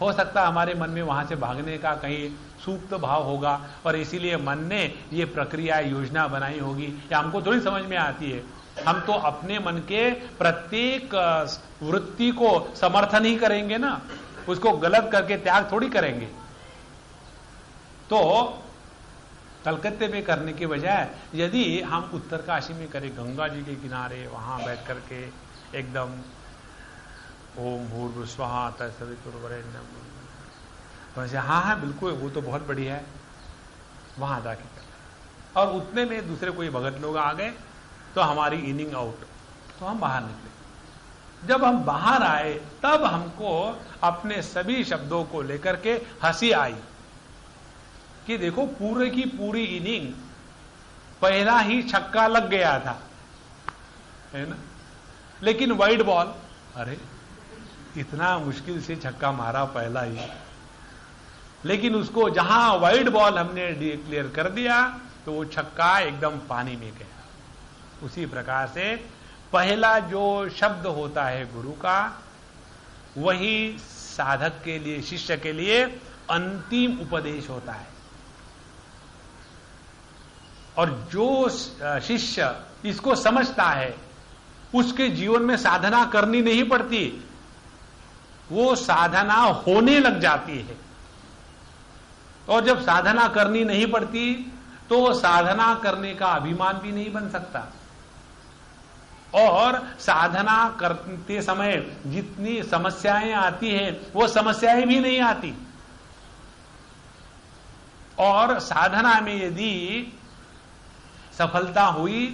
हो सकता हमारे मन में वहां से भागने का कहीं सुप्त भाव होगा और इसीलिए मन ने ये प्रक्रिया योजना बनाई होगी, या हमको थोड़ी समझ में आती है। हम तो अपने मन के प्रत्येक वृत्ति को समर्थन ही करेंगे ना, उसको गलत करके त्याग थोड़ी करेंगे। तो कलकत्ते में करने के बजाय यदि हम उत्तरकाशी में करें, गंगा जी के किनारे, वहां बैठ करके एकदम ओम भूर्भुवस्वः तत्सवितुर्वरेण्यं, वैसे हाँ बिल्कुल, वो तो बहुत बढ़िया है, वहां जाके कर। और उतने में दूसरे कोई भगत लोग आ गए तो हमारी इनिंग आउट, तो हम बाहर निकले। जब हम बाहर आए तब हमको अपने सभी शब्दों को लेकर के हंसी आई कि देखो पूरे की पूरी इनिंग पहला ही छक्का लग गया था, है ना। लेकिन वाइड बॉल, अरे इतना मुश्किल से छक्का मारा पहला ही, लेकिन उसको जहां वाइड बॉल हमने डिक्लेयर कर दिया तो वो छक्का एकदम पानी में गया। उसी प्रकार से पहला जो शब्द होता है गुरु का, वही साधक के लिए, शिष्य के लिए अंतिम उपदेश होता है। और जो शिष्य इसको समझता है उसके जीवन में साधना करनी नहीं पड़ती, वो साधना होने लग जाती है। और जब साधना करनी नहीं पड़ती तो साधना करने का अभिमान भी नहीं बन सकता, और साधना करते समय जितनी समस्याएं आती हैं वो समस्याएं भी नहीं आती। और साधना में यदि सफलता हुई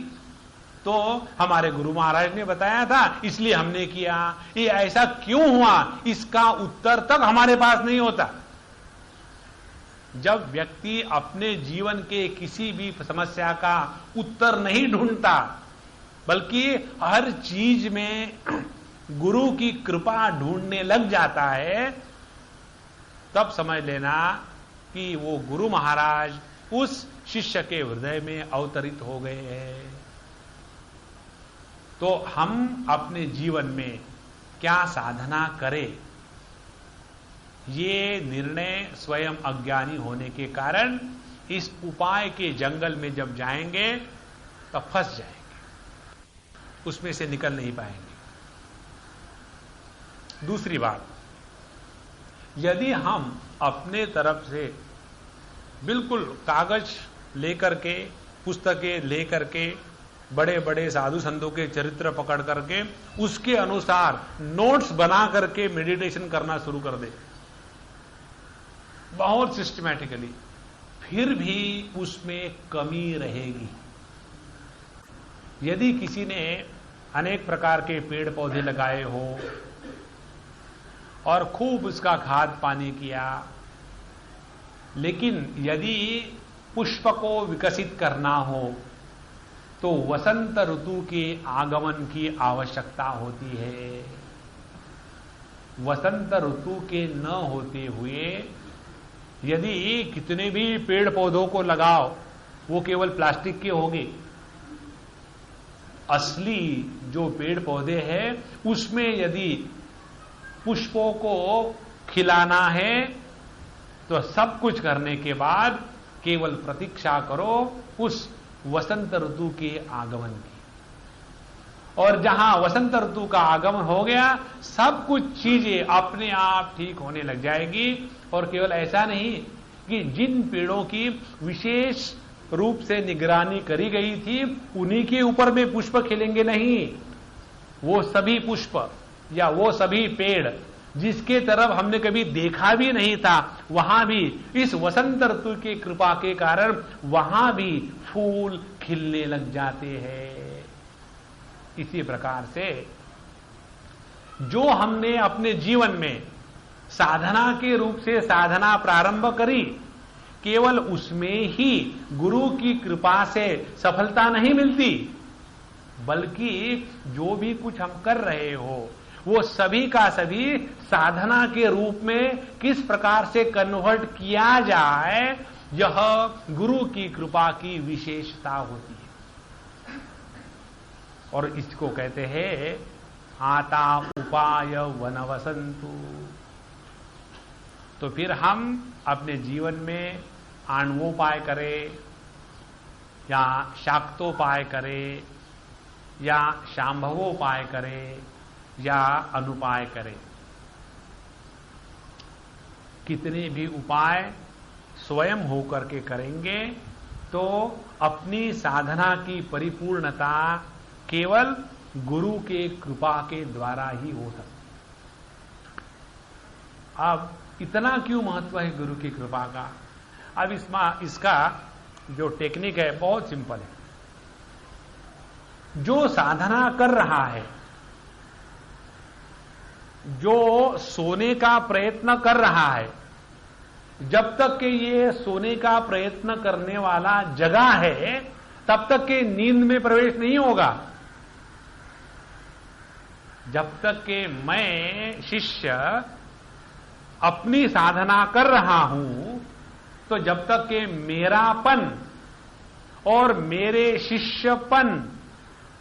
तो हमारे गुरु महाराज ने बताया था, इसलिए हमने किया, ये ऐसा क्यों हुआ इसका उत्तर तक हमारे पास नहीं होता। जब व्यक्ति अपने जीवन के किसी भी समस्या का उत्तर नहीं ढूंढता, बल्कि हर चीज में गुरु की कृपा ढूंढने लग जाता है, तब समझ लेना कि वो गुरु महाराज उस शिष्य के हृदय में अवतरित हो गए हैं। तो हम अपने जीवन में क्या साधना करें, ये निर्णय स्वयं अज्ञानी होने के कारण इस उपाय के जंगल में जब जाएंगे तब फंस जाएंगे, उसमें से निकल नहीं पाएंगे। दूसरी बात, यदि हम अपने तरफ से बिल्कुल कागज लेकर के, पुस्तकें लेकर के, बड़े बड़े साधु संतों के चरित्र पकड़ करके उसके अनुसार नोट्स बना करके मेडिटेशन करना शुरू कर दे बहुत सिस्टमैटिकली, फिर भी उसमें कमी रहेगी। यदि किसी ने अनेक प्रकार के पेड़ पौधे लगाए हो और खूब उसका खाद पानी किया, लेकिन यदि पुष्प को विकसित करना हो तो वसंत ऋतु के आगमन की आवश्यकता होती है। वसंत ऋतु के न होते हुए यदि कितने भी पेड़ पौधों को लगाओ वो केवल प्लास्टिक के होंगे। असली जो पेड़ पौधे हैं उसमें यदि पुष्पों को खिलाना है तो सब कुछ करने के बाद केवल प्रतीक्षा करो उस वसंत ऋतु के आगमन की। और जहां वसंत ऋतु का आगमन हो गया, सब कुछ चीजें अपने आप ठीक होने लग जाएगी। और केवल ऐसा नहीं कि जिन पेड़ों की विशेष रूप से निगरानी करी गई थी उन्हीं के ऊपर में पुष्प खिलेंगे, नहीं, वो सभी पुष्प या वो सभी पेड़ जिसके तरफ हमने कभी देखा भी नहीं था, वहां भी इस वसंत ऋतु की कृपा के कारण वहां भी फूल खिलने लग जाते हैं। इसी प्रकार से जो हमने अपने जीवन में साधना के रूप से साधना प्रारंभ करी, केवल उसमें ही गुरु की कृपा से सफलता नहीं मिलती, बल्कि जो भी कुछ हम कर रहे हो वो सभी का सभी साधना के रूप में किस प्रकार से कन्वर्ट किया जाए, यह गुरु की कृपा की विशेषता होती है। और इसको कहते हैं आता उपाय वनवसंतु। तो फिर हम अपने जीवन में आणवोपाय करें या शाक्तोपाय करें या शांभवोपाय करें या अनुपाय करें, कितने भी उपाय स्वयं होकर के करेंगे तो अपनी साधना की परिपूर्णता केवल गुरु के कृपा के द्वारा ही हो सकती। अब इतना क्यों महत्व है गुरु की कृपा का? अब इसका जो टेक्निक है बहुत सिंपल है। जो साधना कर रहा है, जो सोने का प्रयत्न कर रहा है, जब तक कि ये सोने का प्रयत्न करने वाला जगह है तब तक के नींद में प्रवेश नहीं होगा। जब तक कि मैं शिष्य अपनी साधना कर रहा हूं, तो जब तक कि मेरापन और मेरे शिष्यपन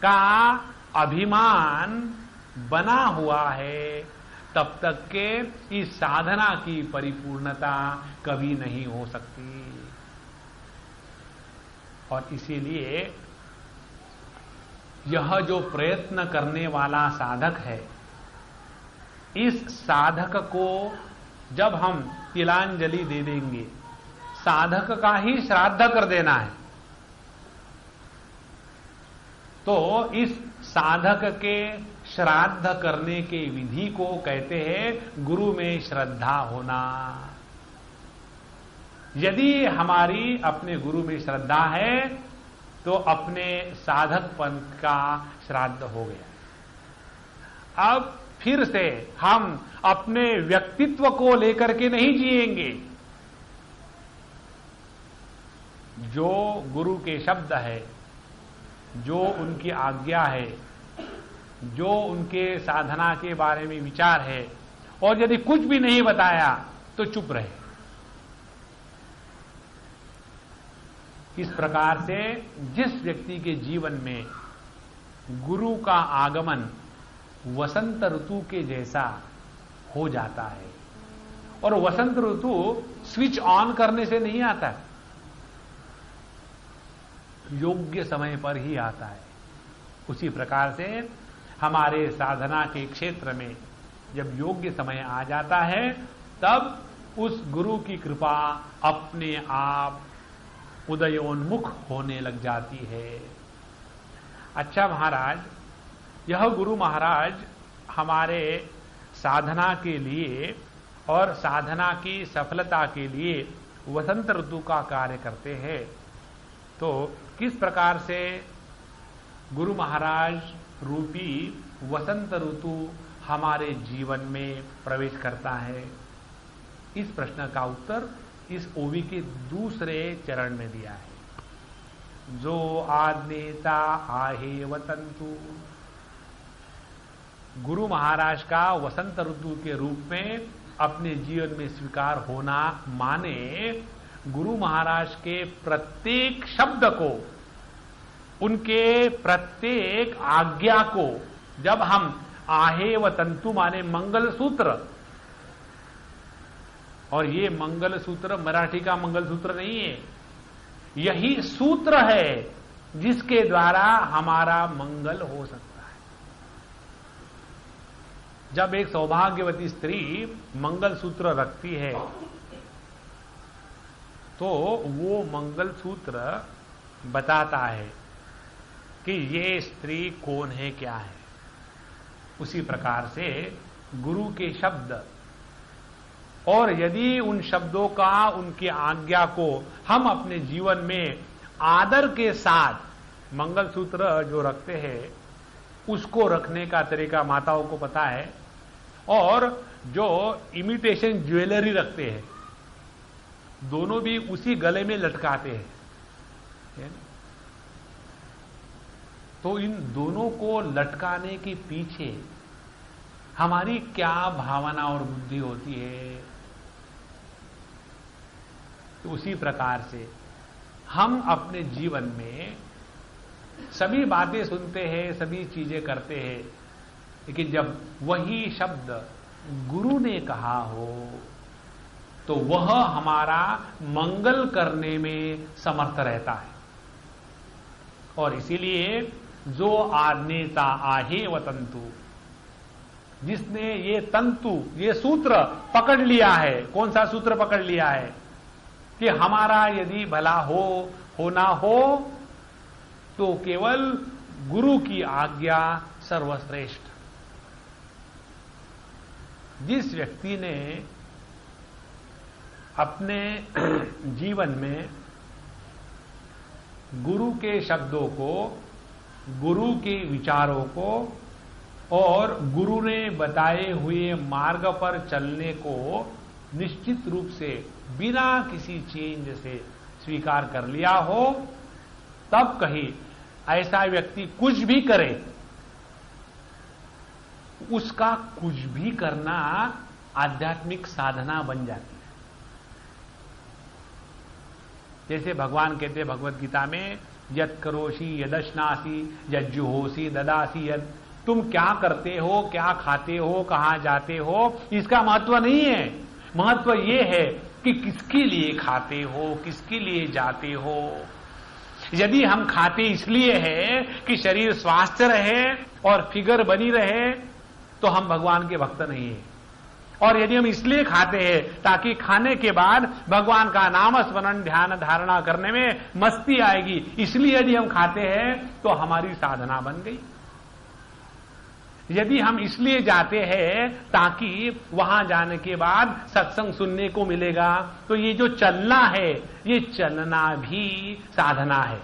का अभिमान बना हुआ है, तब तक के इस साधना की परिपूर्णता कभी नहीं हो सकती। और इसीलिए यह जो प्रयत्न करने वाला साधक है, इस साधक को जब हम तिलांजलि दे देंगे, साधक का ही श्राद्ध कर देना है, तो इस साधक के श्राद्ध करने के विधि को कहते हैं गुरु में श्रद्धा होना। यदि हमारी अपने गुरु में श्रद्धा है तो अपने साधक पंथ का श्राद्ध हो गया। अब फिर से हम अपने व्यक्तित्व को लेकर के नहीं जिएंगे। जो गुरु के शब्द है, जो उनकी आज्ञा है, जो उनके साधना के बारे में विचार है, और यदि कुछ भी नहीं बताया तो चुप रहे। इस प्रकार से जिस व्यक्ति के जीवन में गुरु का आगमन वसंत ऋतु के जैसा हो जाता है, और वसंत ऋतु स्विच ऑन करने से नहीं आता, योग्य समय पर ही आता है। उसी प्रकार से हमारे साधना के क्षेत्र में जब योग्य समय आ जाता है, तब उस गुरु की कृपा अपने आप उदयोन्मुख होने लग जाती है। अच्छा महाराज, यह गुरु महाराज हमारे साधना के लिए और साधना की सफलता के लिए वसंत ऋतु का कार्य करते हैं, तो किस प्रकार से गुरु महाराज रूपी वसंत ऋतु हमारे जीवन में प्रवेश करता है? इस प्रश्न का उत्तर इस ओवी के दूसरे चरण में दिया है। जो आज्ञेता आहे वतंतु, गुरु महाराज का वसंत ऋतु के रूप में अपने जीवन में स्वीकार होना माने गुरु महाराज के प्रत्येक शब्द को, उनके प्रत्येक आज्ञा को जब हम आहे व तंतु माने मंगल सूत्र, और ये मंगल सूत्र मराठी का मंगल सूत्र नहीं है, यही सूत्र है जिसके द्वारा हमारा मंगल हो सकता है। जब एक सौभाग्यवती स्त्री मंगल सूत्र रखती है तो वो मंगल सूत्र बताता है कि ये स्त्री कौन है, क्या है। उसी प्रकार से गुरु के शब्द, और यदि उन शब्दों का, उनकी आज्ञा को हम अपने जीवन में आदर के साथ मंगल सूत्र जो रखते हैं, उसको रखने का तरीका माताओं को पता है, और जो इमिटेशन ज्वेलरी रखते हैं दोनों भी उसी गले में लटकाते हैं। तो इन दोनों को लटकाने के पीछे हमारी क्या भावना और बुद्धि होती है? तो उसी प्रकार से हम अपने जीवन में सभी बातें सुनते हैं, सभी चीजें करते हैं, लेकिन जब वही शब्द गुरु ने कहा हो तो वह हमारा मंगल करने में समर्थ रहता है। और इसीलिए जो आज्ञेता आहे व तंतु, जिसने ये तंतु, ये सूत्र पकड़ लिया है, कौन सा सूत्र पकड़ लिया है कि हमारा यदि भला होना हो तो केवल गुरु की आज्ञा सर्वश्रेष्ठ। जिस व्यक्ति ने अपने जीवन में गुरु के शब्दों को, गुरु के विचारों को और गुरु ने बताए हुए मार्ग पर चलने को निश्चित रूप से बिना किसी चेंज से स्वीकार कर लिया हो, तब कहीं ऐसा व्यक्ति कुछ भी करे, उसका कुछ भी करना आध्यात्मिक साधना बन जाती है। जैसे भगवान कहते हैं भगवत गीता में, यत् करोषि यदश्नासि यज्जुहोषि ददासि यत्, तुम क्या करते हो, क्या खाते हो, कहां जाते हो, इसका महत्व नहीं है। महत्व ये है कि किसके लिए खाते हो, किसके लिए जाते हो। यदि हम खाते इसलिए है कि शरीर स्वस्थ रहे और फिगर बनी रहे, तो हम भगवान के भक्त नहीं है। और यदि हम इसलिए खाते हैं ताकि खाने के बाद भगवान का नाम स्मरण ध्यान धारणा करने में मस्ती आएगी, इसलिए यदि हम खाते हैं तो हमारी साधना बन गई। यदि हम इसलिए जाते हैं ताकि वहां जाने के बाद सत्संग सुनने को मिलेगा, तो ये जो चलना है, ये चलना भी साधना है।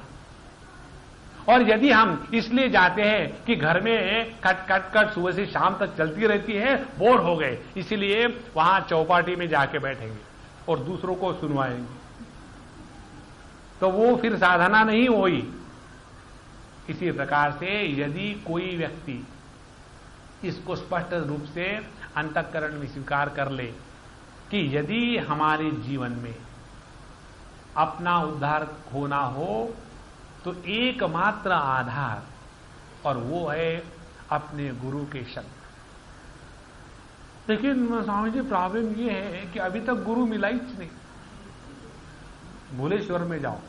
और यदि हम इसलिए जाते हैं कि घर में कट कट कट सुबह से शाम तक चलती रहती है, बोर हो गए, इसलिए वहां चौपाटी में जाके बैठेंगे और दूसरों को सुनवाएंगे, तो वो फिर साधना नहीं हुई। इसी प्रकार से यदि कोई व्यक्ति इसको स्पष्ट रूप से अंतःकरण में स्वीकार कर ले कि यदि हमारे जीवन में अपना उद्धार होना हो तो एकमात्र आधार, और वो है अपने गुरु के शब्द। लेकिन स्वामी जी प्रॉब्लम ये है कि अभी तक गुरु मिला ही नहीं। भुलेश्वर में जाओ,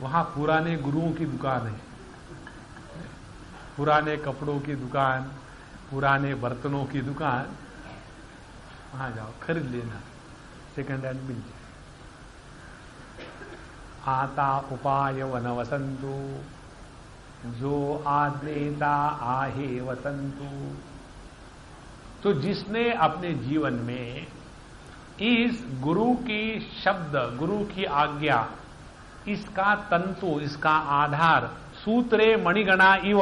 वहां पुराने गुरुओं की दुकान है, पुराने कपड़ों की दुकान, पुराने बर्तनों की दुकान, वहां जाओ खरीद लेना, सेकंड हैंड मिल जाए। आता उपाय वन वसंतु, जो आद्रेता आहे वसंतु। तो जिसने अपने जीवन में इस गुरु की शब्द, गुरु की आज्ञा, इसका तंतु, इसका आधार, सूत्रे मणिगणा इव,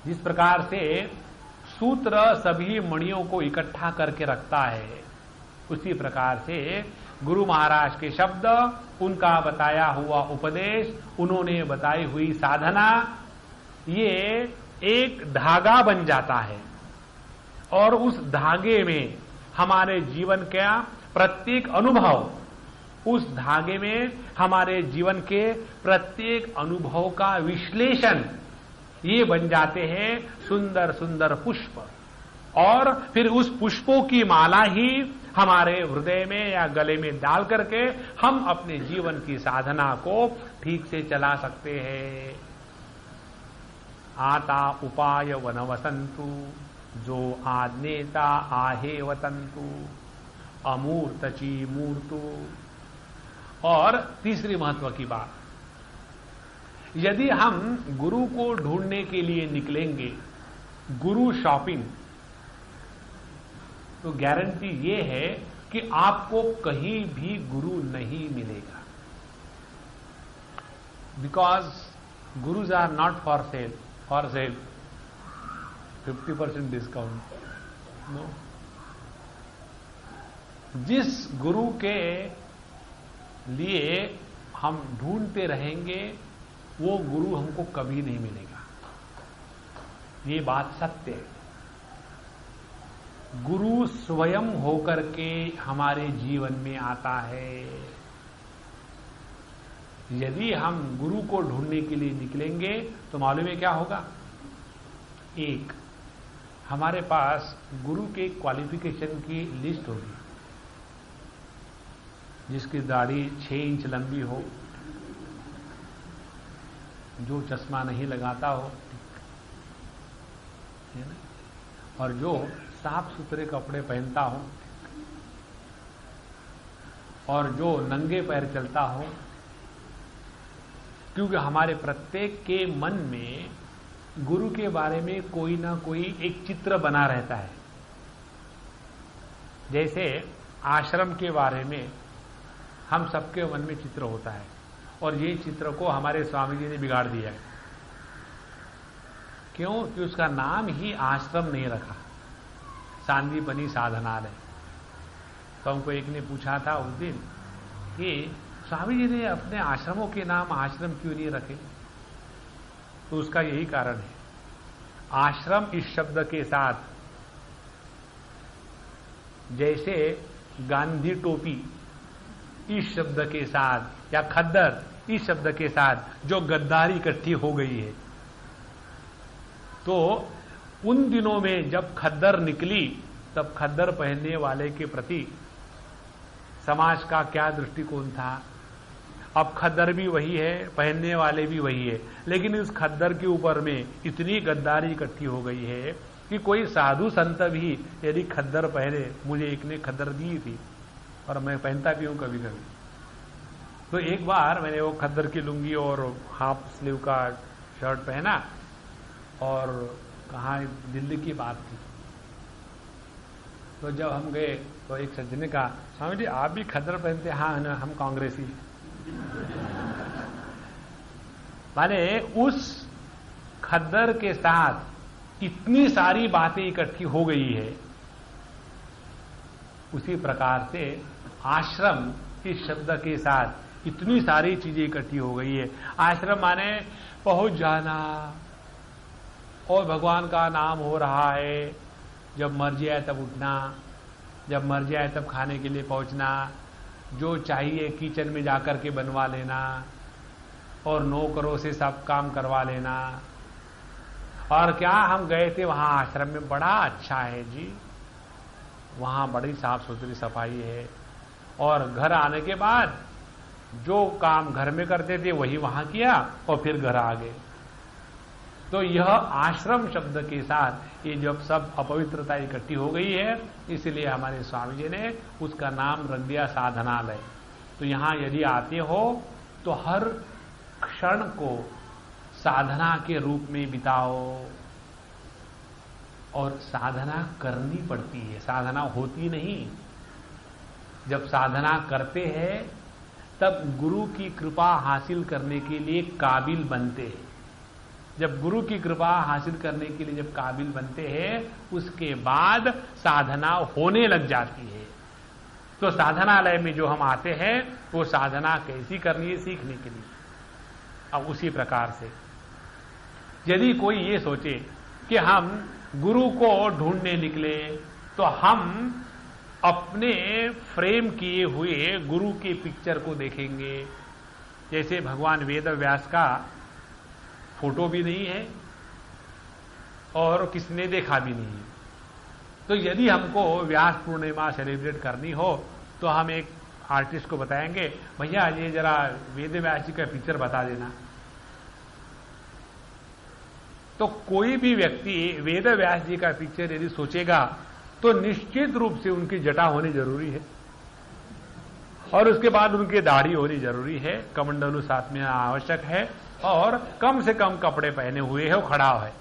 जिस प्रकार से सूत्र सभी मणियों को इकट्ठा करके रखता है, उसी प्रकार से गुरु महाराज के शब्द, उनका बताया हुआ उपदेश, उन्होंने बताई हुई साधना, ये एक धागा बन जाता है। और उस धागे में हमारे जीवन का प्रत्येक अनुभव, उस धागे में हमारे जीवन के प्रत्येक अनुभव का विश्लेषण, ये बन जाते हैं सुंदर सुंदर पुष्प। और फिर उस पुष्पों की माला ही हमारे हृदय में या गले में डाल करके हम अपने जीवन की साधना को ठीक से चला सकते हैं। आता उपाय वन वसंतु, जो आज्ञेता आहे वतंतु, अमूर्तची मूर्तु। और तीसरी महत्व की बात, यदि हम गुरु को ढूंढने के लिए निकलेंगे, गुरु शॉपिंग, तो गारंटी ये है कि आपको कहीं भी गुरु नहीं मिलेगा। Because gurus are not for sale, for sale 50% discount, no. जिस गुरु के लिए हम ढूंढते रहेंगे, वो गुरु हमको कभी नहीं मिलेगा। ये बात सत्य है। गुरु स्वयं होकर के हमारे जीवन में आता है। यदि हम गुरु को ढूंढने के लिए निकलेंगे तो मालूम है क्या होगा? एक, हमारे पास गुरु के क्वालिफिकेशन की लिस्ट होगी, जिसकी दाढ़ी 6 इंच लंबी हो, जो चश्मा नहीं लगाता हो, है ना, और जो साफ सुथरे कपड़े पहनता हो, और जो नंगे पैर चलता हो। क्योंकि हमारे प्रत्येक के मन में गुरु के बारे में कोई ना कोई एक चित्र बना रहता है। जैसे आश्रम के बारे में हम सबके मन में चित्र होता है, और ये चित्र को हमारे स्वामी जी ने बिगाड़ दिया है। क्यों? कि उसका नाम ही आश्रम नहीं रखा, सांदीपनी साधनालय। तो हमको एक ने पूछा था उस दिन कि स्वामी जी ने अपने आश्रमों के नाम आश्रम क्यों नहीं रखे? तो उसका यही कारण है, आश्रम इस शब्द के साथ, जैसे गांधी टोपी इस शब्द के साथ, या खद्दर इस शब्द के साथ जो गद्दारी इकट्ठी हो गई है। तो उन दिनों में जब खद्दर निकली, तब खद्दर पहनने वाले के प्रति समाज का क्या दृष्टिकोण था। अब खद्दर भी वही है, पहनने वाले भी वही है, लेकिन इस खद्दर के ऊपर में इतनी गद्दारी इकट्ठी हो गई है कि कोई साधु संत भी यदि खद्दर पहने, मुझे एक ने खद्दर दी थी और मैं पहनता भी हूं कभी कभी। तो एक बार मैंने वो खद्दर की लुंगी और हाफ स्लीव का शर्ट पहना, और कहाँ दिल्ली की बात थी। तो जब हम गए तो एक सज्जन ने कहा, स्वामी जी आप भी खद्दर पहनते? हाँ ना, हम कांग्रेसी। माने उस खद्दर के साथ इतनी सारी बातें इकट्ठी हो गई है। उसी प्रकार से आश्रम इस शब्द के साथ इतनी सारी चीजें इकट्ठी हो गई है। आश्रम माने पहुंच जाना, और भगवान का नाम हो रहा है, जब मर जाए तब उठना, जब मर जाए तब खाने के लिए पहुंचना, जो चाहिए किचन में जाकर के बनवा लेना, और नौकरों से सब काम करवा लेना। और क्या हम गए थे वहां आश्रम में, बड़ा अच्छा है जी, वहां बड़ी साफ सुथरी सफाई है, और घर आने के बाद जो काम घर में करते थे वही वहां किया और फिर घर आ गए। तो यह आश्रम शब्द के साथ ये जब सब अपवित्रता इकट्ठी हो गई है, इसलिए हमारे स्वामी जी ने उसका नाम रख दिया साधनालय। तो यहां यदि आते हो तो हर क्षण को साधना के रूप में बिताओ, और साधना करनी पड़ती है, साधना होती नहीं। जब साधना करते हैं तब गुरु की कृपा हासिल करने के लिए काबिल बनते हैं। जब गुरु की कृपा हासिल करने के लिए जब काबिल बनते हैं, उसके बाद साधना होने लग जाती है। तो साधनालय में जो हम आते हैं वो साधना कैसी करनी है सीखने के लिए। अब उसी प्रकार से यदि कोई ये सोचे कि हम गुरु को ढूंढने निकले, तो हम अपने फ्रेम किए हुए गुरु के पिक्चर को देखेंगे। जैसे भगवान वेद व्यास का फोटो भी नहीं है और किसने देखा भी नहीं है। तो यदि हमको व्यास पूर्णिमा सेलिब्रेट करनी हो तो हम एक आर्टिस्ट को बताएंगे, भैया ये जरा वेद व्यास जी का पिक्चर बता देना। तो कोई भी व्यक्ति वेद व्यास जी का पिक्चर यदि सोचेगा तो निश्चित रूप से उनकी जटा होनी जरूरी है, और उसके बाद उनकी दाढ़ी होनी जरूरी है, कमंडलू साथ में आवश्यक है, और कम से कम कपड़े पहने हुए है, वो खड़ा है।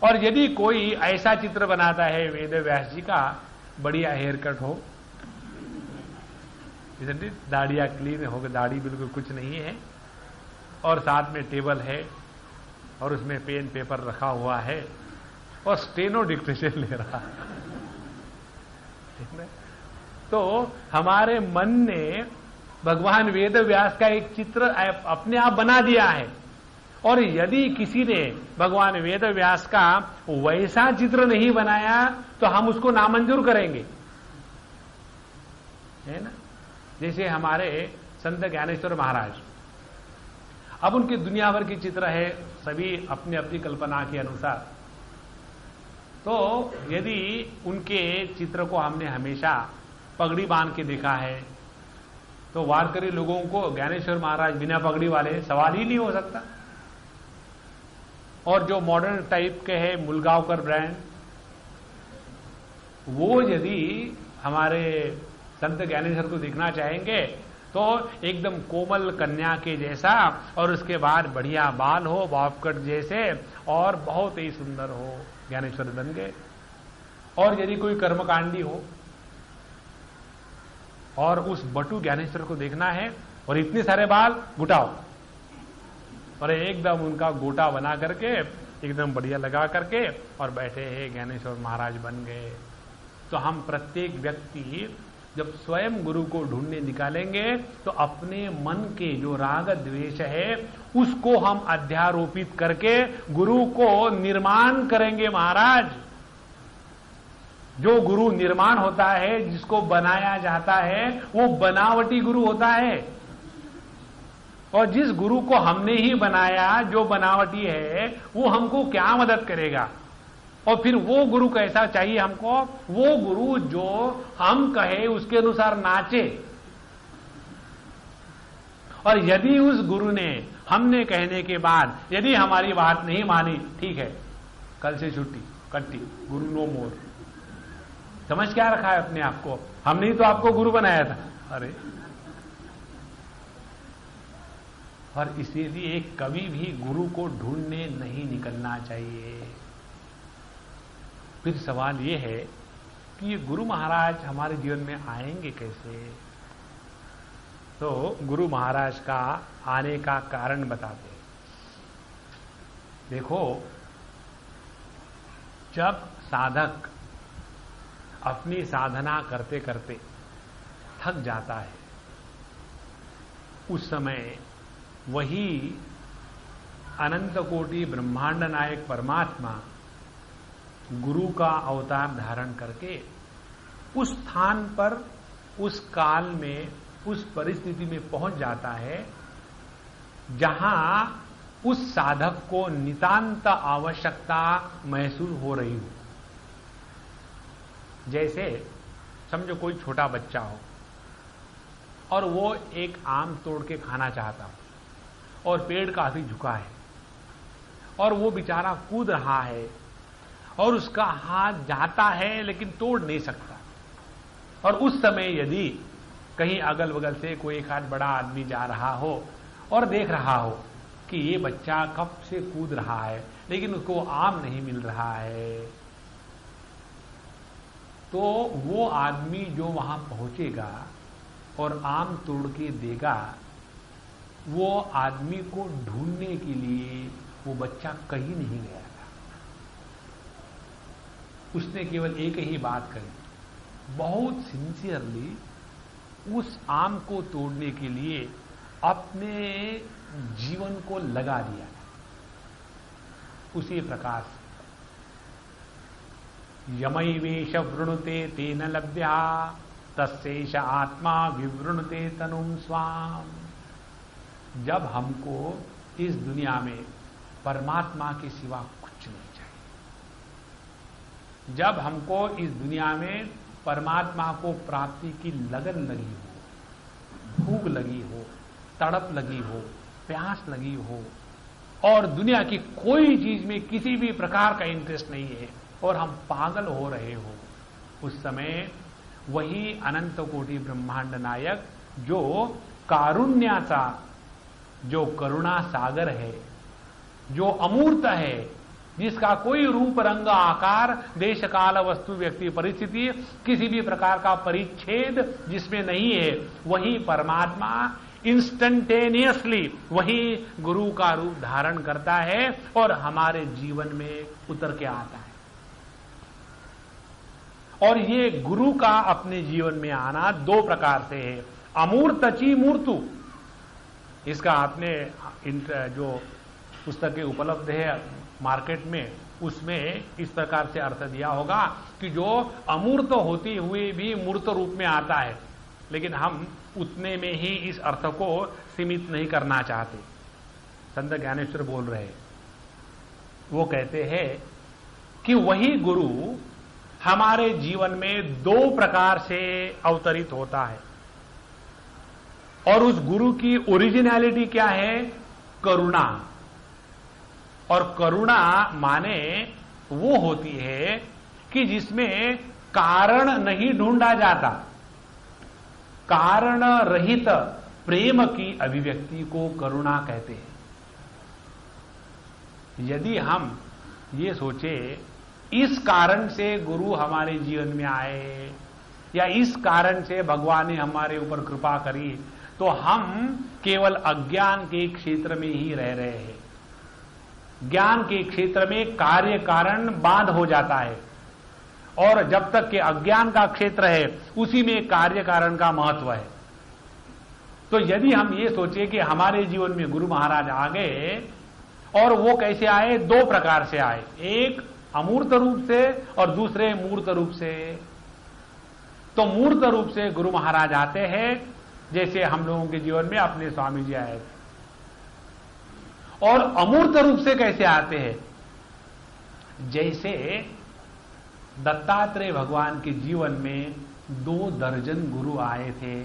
और यदि कोई ऐसा चित्र बनाता है वेद व्यास जी का, बढ़िया हेयर कट हो, दाढ़ियां क्लीन हो, दाढ़ी बिल्कुल कुछ नहीं है, और साथ में टेबल है और उसमें पेन पेपर रखा हुआ है और स्टेनो डिक्टेशन ले रहा है, तो हमारे मन ने भगवान वेद व्यास का एक चित्र अपने आप बना दिया है। और यदि किसी ने भगवान वेद व्यास का वैसा चित्र नहीं बनाया तो हम उसको नामंजूर करेंगे, है ना। जैसे हमारे संत ज्ञानेश्वर महाराज, अब उनकी दुनिया भर की चित्र है, सभी अपनी अपनी कल्पना के अनुसार। तो यदि उनके चित्र को हमने हमेशा पगड़ी बांध के देखा है तो वारकरी लोगों को ज्ञानेश्वर महाराज बिना पगड़ी वाले सवाल ही नहीं हो सकता। और जो मॉडर्न टाइप के है मुलगांवकर ब्रांड, वो यदि हमारे संत ज्ञानेश्वर को देखना चाहेंगे तो एकदम कोमल कन्या के जैसा, और उसके बाद बढ़िया बाल हो बॉब कट जैसे, और बहुत ही सुंदर हो, ज्ञानेश्वर बन गए। और यदि कोई कर्मकांडी हो और उस बटू ज्ञानेश्वर को देखना है, और इतने सारे बाल गुटाओ और एकदम उनका गोटा बना करके एकदम बढ़िया लगा करके और बैठे हैं, ज्ञानेश्वर महाराज बन गए। तो हम प्रत्येक व्यक्ति जब स्वयं गुरु को ढूंढने निकालेंगे तो अपने मन के जो राग द्वेष है उसको हम अध्यारोपित करके गुरु को निर्माण करेंगे। महाराज, जो गुरु निर्माण होता है, जिसको बनाया जाता है, वो बनावटी गुरु होता है। और जिस गुरु को हमने ही बनाया, जो बनावटी है, वो हमको क्या मदद करेगा? और फिर वो गुरु कैसा चाहिए हमको? वो गुरु जो हम कहे उसके अनुसार नाचे। और यदि उस गुरु ने हमने कहने के बाद यदि हमारी बात नहीं मानी, ठीक है, कल से छुट्टी, कट्टी, गुरु नो मोर। समझ क्या रखा है अपने आप को? हमने ही तो आपको गुरु बनाया था। अरे, और इसीलिए कभी भी गुरु को ढूंढने नहीं निकलना चाहिए। फिर सवाल यह है कि ये गुरु महाराज हमारे जीवन में आएंगे कैसे? तो गुरु महाराज का आने का कारण बताते हैं। देखो, जब साधक अपनी साधना करते करते थक जाता है, उस समय वही अनंत कोटि ब्रह्मांड नायक परमात्मा गुरु का अवतार धारण करके उस स्थान पर, उस काल में, उस परिस्थिति में पहुंच जाता है जहां उस साधक को नितांत आवश्यकता महसूस हो रही हो। जैसे समझो कोई छोटा बच्चा हो और वो एक आम तोड़ के खाना चाहता हो और पेड़ काफी झुका है और वो बेचारा कूद रहा है और उसका हाथ जाता है लेकिन तोड़ नहीं सकता। और उस समय यदि कहीं अगल बगल से कोई एक आध बड़ा आदमी जा रहा हो और देख रहा हो कि ये बच्चा कब से कूद रहा है लेकिन उसको आम नहीं मिल रहा है, तो वो आदमी जो वहां पहुंचेगा और आम तोड़ के देगा, वो आदमी को ढूंढने के लिए वो बच्चा कहीं नहीं गया था। उसने केवल एक ही बात कही, बहुत सिंसियरली उस आम को तोड़ने के लिए अपने जीवन को लगा दिया। उसी प्रकार यमैवेश वृणुते तेन लभ्या तस्यैष आत्मा विवृणुते तनुम स्वाम। जब हमको इस दुनिया में परमात्मा के सिवा कुछ नहीं चाहिए, जब हमको इस दुनिया में परमात्मा को प्राप्ति की लगन लगी हो, भूख लगी हो, तड़प लगी हो, प्यास लगी हो और दुनिया की कोई चीज में किसी भी प्रकार का इंटरेस्ट नहीं है और हम पागल हो रहे हो, उस समय वही अनंत कोटि ब्रह्मांड नायक जो कारुण्याचा, जो करुणा सागर है, जो अमूर्त है, जिसका कोई रूप रंग आकार देश काल वस्तु व्यक्ति परिस्थिति किसी भी प्रकार का परिच्छेद जिसमें नहीं है, वही परमात्मा इंस्टेंटेनियसली वही गुरु का रूप धारण करता है और हमारे जीवन में उतर के आता है। और ये गुरु का अपने जीवन में आना दो प्रकार से है, अमूर्तची मूर्तु। इसका आपने जो पुस्तकें उपलब्ध है मार्केट में, उसमें इस प्रकार से अर्थ दिया होगा कि जो अमूर्त होते हुए भी मूर्त रूप में आता है, लेकिन हम उतने में ही इस अर्थ को सीमित नहीं करना चाहते। संत ज्ञानेश्वर बोल रहे, वो कहते हैं कि वही गुरु हमारे जीवन में दो प्रकार से अवतरित होता है और उस गुरु की ओरिजिनलिटी क्या है? करुणा। और करुणा माने वो होती है कि जिसमें कारण नहीं ढूंढा जाता, कारण रहित प्रेम की अभिव्यक्ति को करुणा कहते हैं। यदि हम ये सोचे इस कारण से गुरु हमारे जीवन में आए या इस कारण से भगवान ने हमारे ऊपर कृपा करी, तो हम केवल अज्ञान के क्षेत्र में ही रह रहे हैं। ज्ञान के क्षेत्र में कार्य कारण बाध हो जाता है और जब तक कि अज्ञान का क्षेत्र है उसी में कार्य कारण का महत्व है। तो यदि हम ये सोचे कि हमारे जीवन में गुरु महाराज आ गए, और वो कैसे आए? दो प्रकार से आए, एक अमूर्त रूप से और दूसरे मूर्त रूप से। तो मूर्त रूप से गुरु महाराज आते हैं, जैसे हम लोगों के जीवन में अपने स्वामी जी आए थे। और अमूर्त रूप से कैसे आते हैं? जैसे दत्तात्रेय भगवान के जीवन में 2 दर्जन गुरु आए थे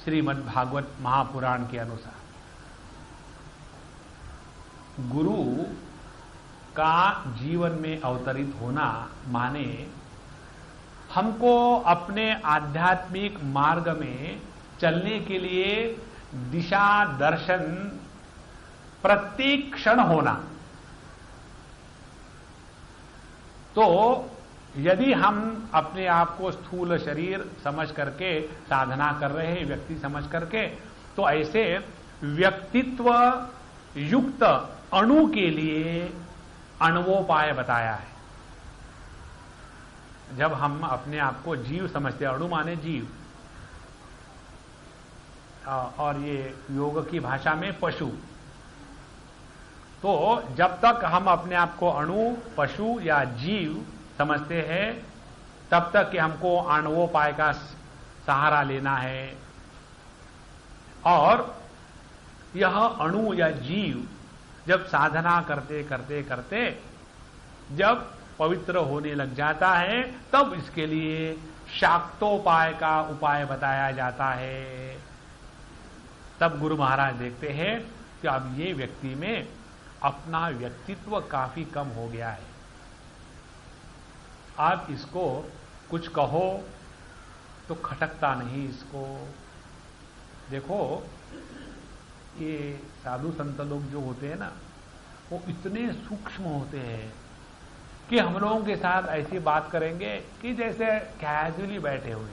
श्रीमद् भागवत महापुराण के अनुसार। गुरु का जीवन में अवतरित होना माने हमको अपने आध्यात्मिक मार्ग में चलने के लिए दिशा दर्शन प्रत्येक क्षण होना। तो यदि हम अपने आप को स्थूल शरीर समझ करके साधना कर रहे हैं, व्यक्ति समझ करके, तो ऐसे व्यक्तित्व युक्त अणु के लिए अण्वोपाय बताया है। जब हम अपने आप को जीव समझते हैं, अणु माने जीव, और ये योग की भाषा में पशु, तो जब तक हम अपने आप को अणु, पशु या जीव समझते हैं, तब तक कि हमको अण्वोपाय का सहारा लेना है। और यह अणु या जीव जब साधना करते करते करते जब पवित्र होने लग जाता है, तब इसके लिए शाक्तोपाय का उपाय बताया जाता है। तब गुरु महाराज देखते हैं कि अब ये व्यक्ति में अपना व्यक्तित्व काफी कम हो गया है, आप इसको कुछ कहो तो खटकता नहीं इसको। देखो, ये साधु संत लोग जो होते हैं ना, वो इतने सूक्ष्म होते हैं कि हम लोगों के साथ ऐसी बात करेंगे कि जैसे कैजुअली बैठे हुए,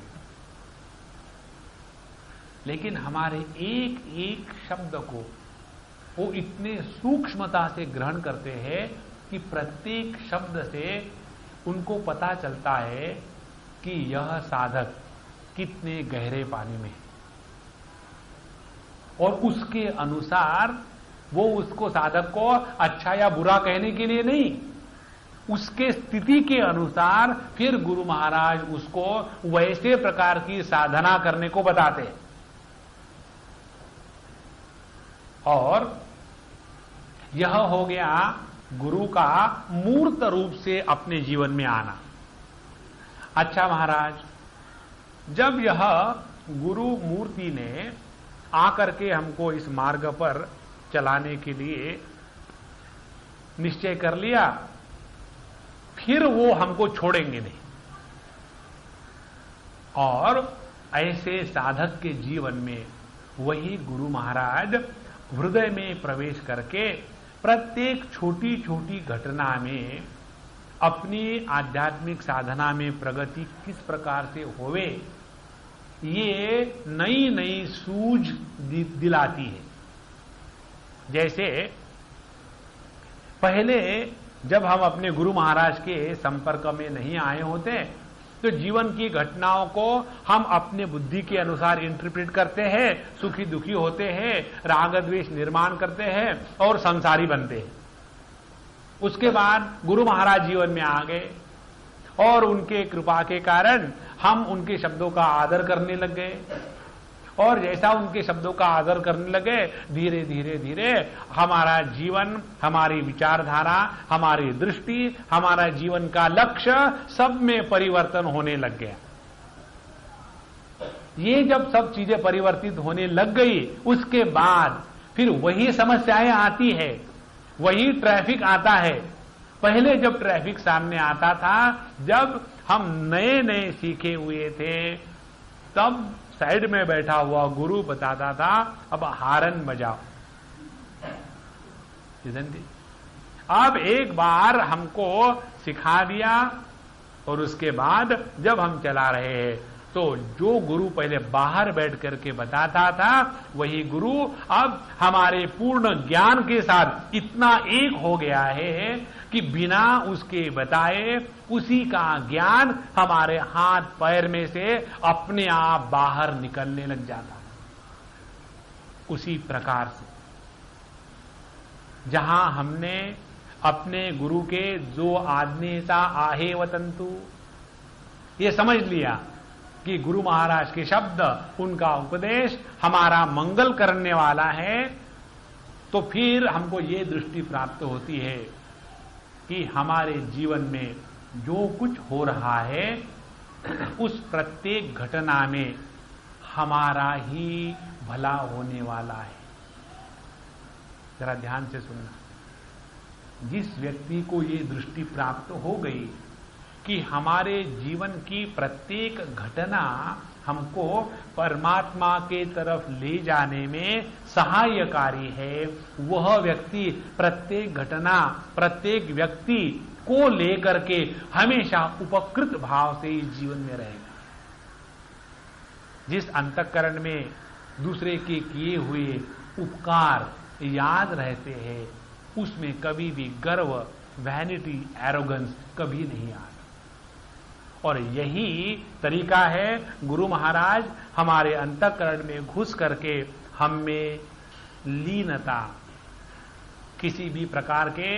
लेकिन हमारे एक एक शब्द को वो इतने सूक्ष्मता से ग्रहण करते हैं कि प्रत्येक शब्द से उनको पता चलता है कि यह साधक कितने गहरे पानी में है, और उसके अनुसार वो उसको साधक को अच्छा या बुरा कहने के लिए नहीं, उसके स्थिति के अनुसार फिर गुरु महाराज उसको वैसे प्रकार की साधना करने को बताते हैं। और यह हो गया गुरु का मूर्त रूप से अपने जीवन में आना। अच्छा महाराज, जब यह गुरु मूर्ति ने आकर के हमको इस मार्ग पर चलाने के लिए निश्चय कर लिया, फिर वो हमको छोड़ेंगे नहीं। और ऐसे साधक के जीवन में वही गुरु महाराज हृदय में प्रवेश करके प्रत्येक छोटी छोटी घटना में अपनी आध्यात्मिक साधना में प्रगति किस प्रकार से होवे, ये नई नई सूझ दिलाती है। जैसे पहले जब हम अपने गुरु महाराज के संपर्क में नहीं आए होते, तो जीवन की घटनाओं को हम अपने बुद्धि के अनुसार इंटरप्रेट करते हैं, सुखी दुखी होते हैं, राग द्वेष निर्माण करते हैं और संसारी बनते हैं। उसके बाद गुरु महाराज जीवन में आ गए और उनके कृपा के कारण हम उनके शब्दों का आदर करने लग गए, और जैसा उनके शब्दों का आदर करने लगे, धीरे धीरे धीरे हमारा जीवन, हमारी विचारधारा, हमारी दृष्टि, हमारा जीवन का लक्ष्य सब में परिवर्तन होने लग गया। ये जब सब चीजें परिवर्तित होने लग गई, उसके बाद फिर वही समस्याएं आती है, वही ट्रैफिक आता है। पहले जब ट्रैफिक सामने आता था, जब हम नए नए सीखे हुए थे, तब साइड में बैठा हुआ गुरु बताता था, अब हारन बजाओ। अब एक बार हमको सिखा दिया, और उसके बाद जब हम चला रहे हैं, तो जो गुरु पहले बाहर बैठ करके बताता था, वही गुरु अब हमारे पूर्ण ज्ञान के साथ इतना एक हो गया है कि बिना उसके बताए उसी का ज्ञान हमारे हाथ पैर में से अपने आप बाहर निकलने लग जाता। उसी प्रकार से जहां हमने अपने गुरु के जो आज्ञेता आहे वतंतु, ये समझ लिया कि गुरु महाराज के शब्द, उनका उपदेश हमारा मंगल करने वाला है, तो फिर हमको ये दृष्टि प्राप्त होती है कि हमारे जीवन में जो कुछ हो रहा है उस प्रत्येक घटना में हमारा ही भला होने वाला है। जरा ध्यान से सुनना। जिस व्यक्ति को ये दृष्टि प्राप्त हो गई कि हमारे जीवन की प्रत्येक घटना हमको परमात्मा के तरफ ले जाने में सहायकारी है, वह व्यक्ति प्रत्येक घटना, प्रत्येक व्यक्ति को लेकर के हमेशा उपकृत भाव से इस जीवन में रहेगा। जिस अंतःकरण में दूसरे के किए हुए उपकार याद रहते हैं, उसमें कभी भी गर्व, वैनिटी, एरोगेंस कभी नहीं आता। और यही तरीका है गुरु महाराज हमारे अंतःकरण में घुस करके हम में लीनता, किसी भी प्रकार के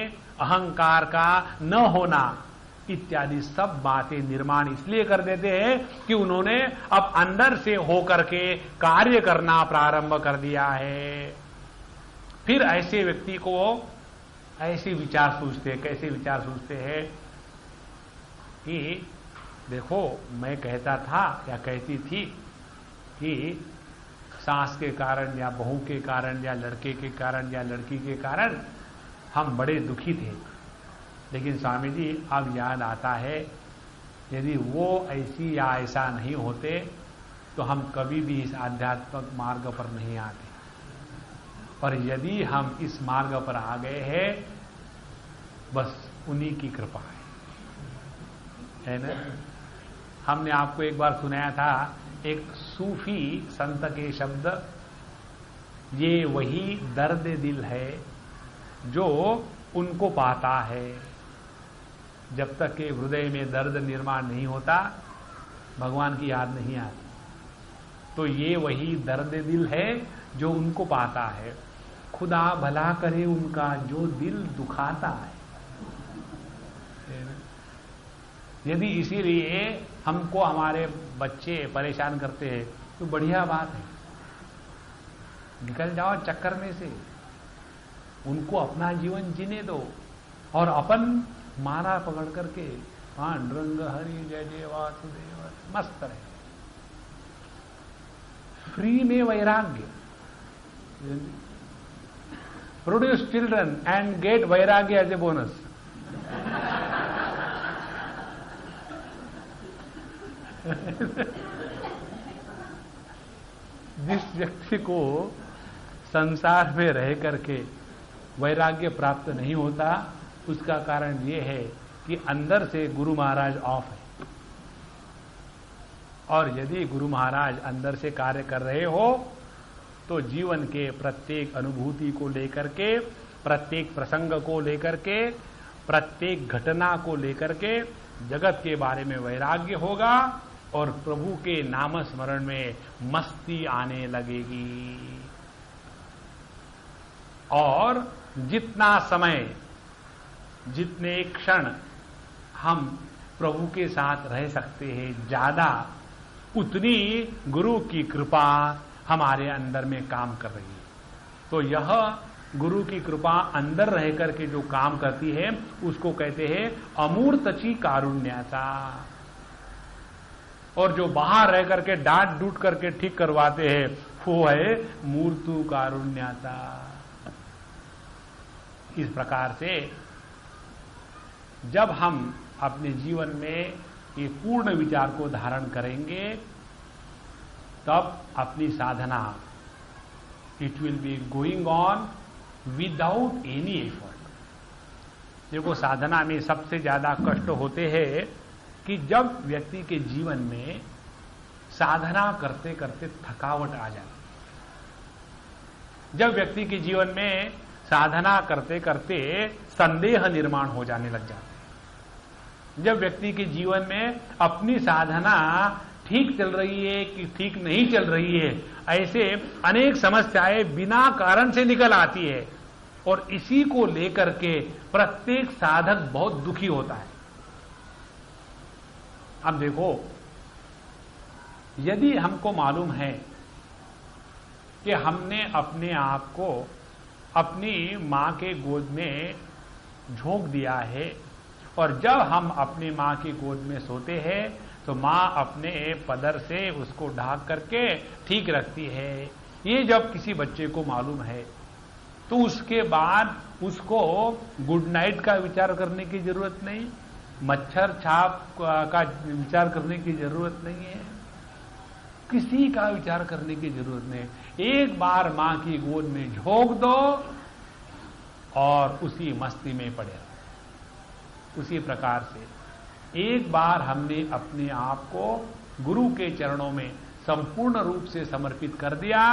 अहंकार का न होना इत्यादि सब बातें निर्माण इसलिए कर देते हैं कि उन्होंने अब अंदर से होकर के कार्य करना प्रारंभ कर दिया है। फिर ऐसे व्यक्ति को ऐसे विचार सूझते, कैसे विचार सूझते हैं कि देखो, मैं कहता था या कहती थी कि सास के कारण या बहू के कारण या लड़के के कारण या लड़की के कारण हम बड़े दुखी थे, लेकिन स्वामी जी अब याद आता है यदि वो ऐसी या ऐसा नहीं होते तो हम कभी भी इस आध्यात्मिक मार्ग पर नहीं आते, और यदि हम इस मार्ग पर आ गए हैं बस उन्हीं की कृपा है ना। हमने आपको एक बार सुनाया था एक सूफी संत के शब्द, ये वही दर्द दिल है जो उनको पाता है। जब तक के हृदय में दर्द निर्माण नहीं होता भगवान की याद नहीं आती। तो ये वही दर्द दिल है जो उनको पाता है। खुदा भला करे उनका जो दिल दुखाता है। यदि इसीलिए हमको हमारे बच्चे परेशान करते हैं तो बढ़िया बात है, निकल जाओ चक्कर में से, उनको अपना जीवन जीने दो और अपन माला पकड़ करके पांडुरंग हरि जय जय वासुदेव मस्त रहे। फ्री में वैराग्य, प्रोड्यूस चिल्ड्रन एंड गेट वैराग्य एज ए बोनस। जिस व्यक्ति को संसार में रह करके वैराग्य प्राप्त नहीं होता उसका कारण यह है कि अंदर से गुरु महाराज ऑफ है। और यदि गुरु महाराज अंदर से कार्य कर रहे हो तो जीवन के प्रत्येक अनुभूति को लेकर के, प्रत्येक प्रसंग को लेकर के, प्रत्येक घटना को लेकर के जगत के बारे में वैराग्य होगा और प्रभु के नाम स्मरण में मस्ती आने लगेगी। और जितना समय, जितने क्षण हम प्रभु के साथ रह सकते हैं ज्यादा, उतनी गुरु की कृपा हमारे अंदर में काम कर रही है। तो यह गुरु की कृपा अंदर रह करके जो काम करती है उसको कहते हैं अमूर्तची कारुण्याचा। और जो बाहर रह करके डांट डूट करके ठीक करवाते हैं वो है मूर्तु कारुण्याचा। इस प्रकार से जब हम अपने जीवन में ये पूर्ण विचार को धारण करेंगे तब अपनी साधना it will be going on without any effort. देखो, साधना में सबसे ज्यादा कष्ट होते हैं कि जब व्यक्ति के जीवन में साधना करते करते थकावट आ जाती, जब व्यक्ति के जीवन में साधना करते करते संदेह निर्माण हो जाने लग जाते, जब व्यक्ति के जीवन में अपनी साधना ठीक चल रही है कि ठीक नहीं चल रही है, ऐसे अनेक समस्याएं बिना कारण से निकल आती है और इसी को लेकर के प्रत्येक साधक बहुत दुखी होता है। अब देखो, यदि हमको मालूम है कि हमने अपने आप को अपनी मां के गोद में झोंक दिया है, और जब हम अपनी मां की गोद में सोते हैं तो मां अपने पदर से उसको ढाक करके ठीक रखती है। ये जब किसी बच्चे को मालूम है तो उसके बाद उसको गुड नाइट का विचार करने की जरूरत नहीं, मच्छर छाप का विचार करने की जरूरत नहीं है, किसी का विचार करने की जरूरत नहीं। एक बार मां की गोद में झोंक दो और उसी मस्ती में पड़े रहो। उसी प्रकार से एक बार हमने अपने आप को गुरु के चरणों में संपूर्ण रूप से समर्पित कर दिया,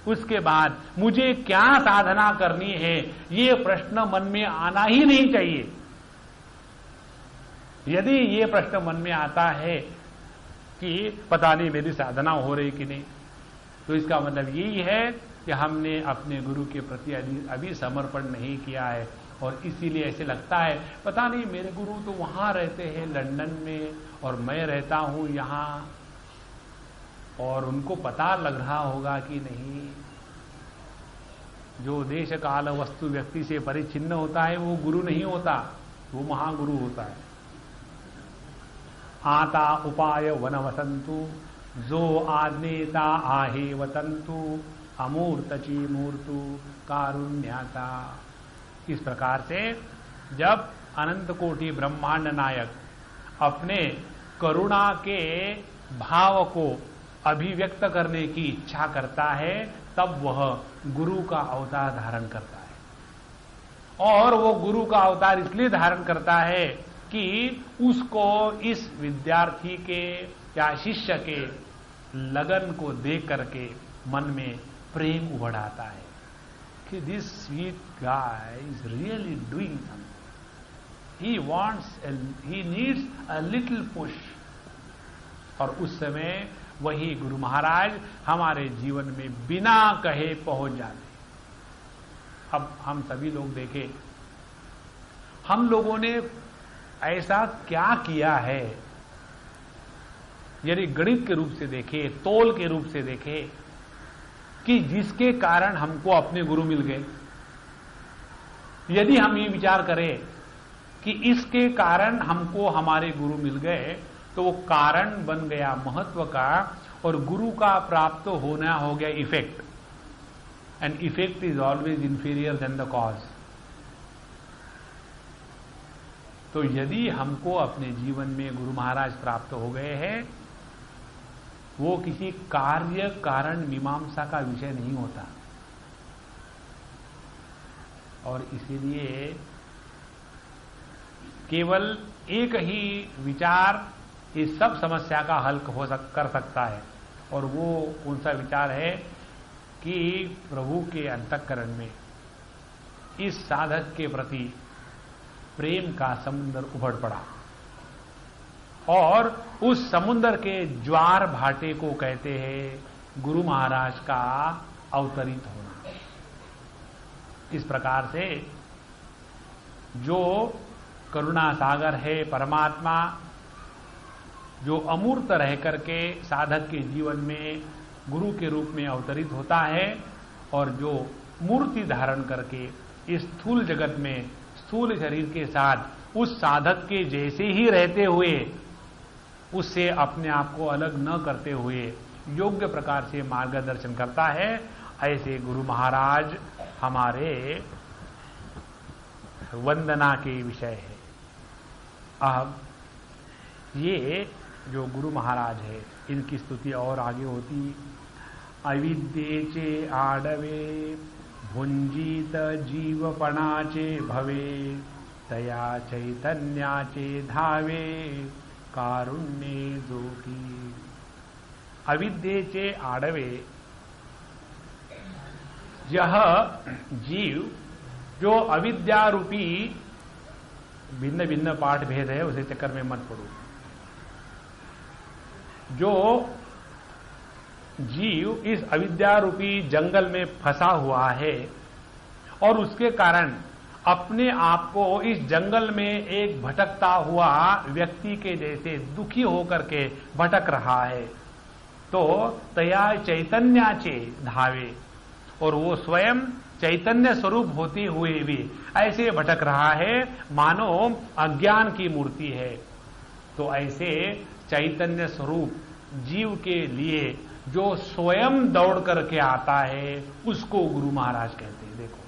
उसके बाद मुझे क्या साधना करनी है ये प्रश्न मन में आना ही नहीं चाहिए। यदि ये प्रश्न मन में आता है कि पता नहीं मेरी साधना हो रही कि नहीं, तो इसका मतलब यही है कि हमने अपने गुरु के प्रति अभी समर्पण नहीं किया है, और इसीलिए ऐसे लगता है पता नहीं मेरे गुरु तो वहां रहते हैं लंदन में और मैं रहता हूं यहां, और उनको पता लग रहा होगा कि नहीं। जो देश काल वस्तु व्यक्ति से परिच्छिन्न होता है वो गुरु नहीं होता, वो महागुरु होता है। आता उपाय वन वसंतु, जो आज्ञेता आहे वतंतु, अमूर्तची मूर्तु कारुण्याता। इस प्रकार से जब अनंत कोटि ब्रह्मांड नायक अपने करुणा के भाव को अभिव्यक्त करने की इच्छा करता है, तब वह गुरु का अवतार धारण करता है। और वो गुरु का अवतार इसलिए धारण करता है कि उसको इस विद्यार्थी के या शिष्य के लगन को देख करके मन में प्रेम उभर आता है कि this sweet guy is really doing something, he needs a little push. और उस समय वही गुरु महाराज हमारे जीवन में बिना कहे पहुंच जाते। अब हम सभी लोग देखें, हम लोगों ने ऐसा क्या किया है, यदि गणित के रूप से देखें, तोल के रूप से देखें, कि जिसके कारण हमको अपने गुरु मिल गए। यदि हम ये विचार करें कि इसके कारण हमको हमारे गुरु मिल गए, तो वो कारण बन गया महत्व का, और गुरु का प्राप्त होना हो गया effect, and effect is always inferior than the cause. तो यदि हमको अपने जीवन में गुरु महाराज प्राप्त हो गए हैं, वो किसी कार्य कारण मीमांसा का विषय नहीं होता, और इसीलिए केवल एक ही विचार इस सब समस्या का हल कर सकता है, और वो कौन सा विचार है कि प्रभु के अंतःकरण में इस साधक के प्रति प्रेम का समुद्र उभड़ पड़ा, और उस समुद्र के ज्वार भाटे को कहते हैं गुरु महाराज का अवतरित होना। इस प्रकार से जो करुणा सागर है परमात्मा, जो अमूर्त रह करके साधक के जीवन में गुरु के रूप में अवतरित होता है, और जो मूर्ति धारण करके इस स्थूल जगत में स्थूल शरीर के साथ उस साधक के जैसे ही रहते हुए, उससे अपने आप को अलग न करते हुए योग्य प्रकार से मार्गदर्शन करता है, ऐसे गुरु महाराज हमारे वंदना के विषय है। अब ये जो गुरु महाराज है, इनकी स्तुति और आगे होती। अविद्येचे आडवे भुंजीत जीवपणाचे भवे, तया चैतन्याचे धावे कारुण्ये जोगी। अविद्येचे आडवे, यह जीव जो अविद्या रूपी, भिन्न भिन्न पाठ भेद है, उसे चक्कर में मत पड़ो। जो जीव इस अविद्या रूपी जंगल में फंसा हुआ है, और उसके कारण अपने आप को इस जंगल में एक भटकता हुआ व्यक्ति के जैसे दुखी होकर के भटक रहा है, तो तया चैतन्याचे धावे, और वो स्वयं चैतन्य स्वरूप होते हुए भी ऐसे भटक रहा है मानो अज्ञान की मूर्ति है। तो ऐसे चैतन्य स्वरूप जीव के लिए जो स्वयं दौड़ करके आता है उसको गुरु महाराज कहते हैं। देखो,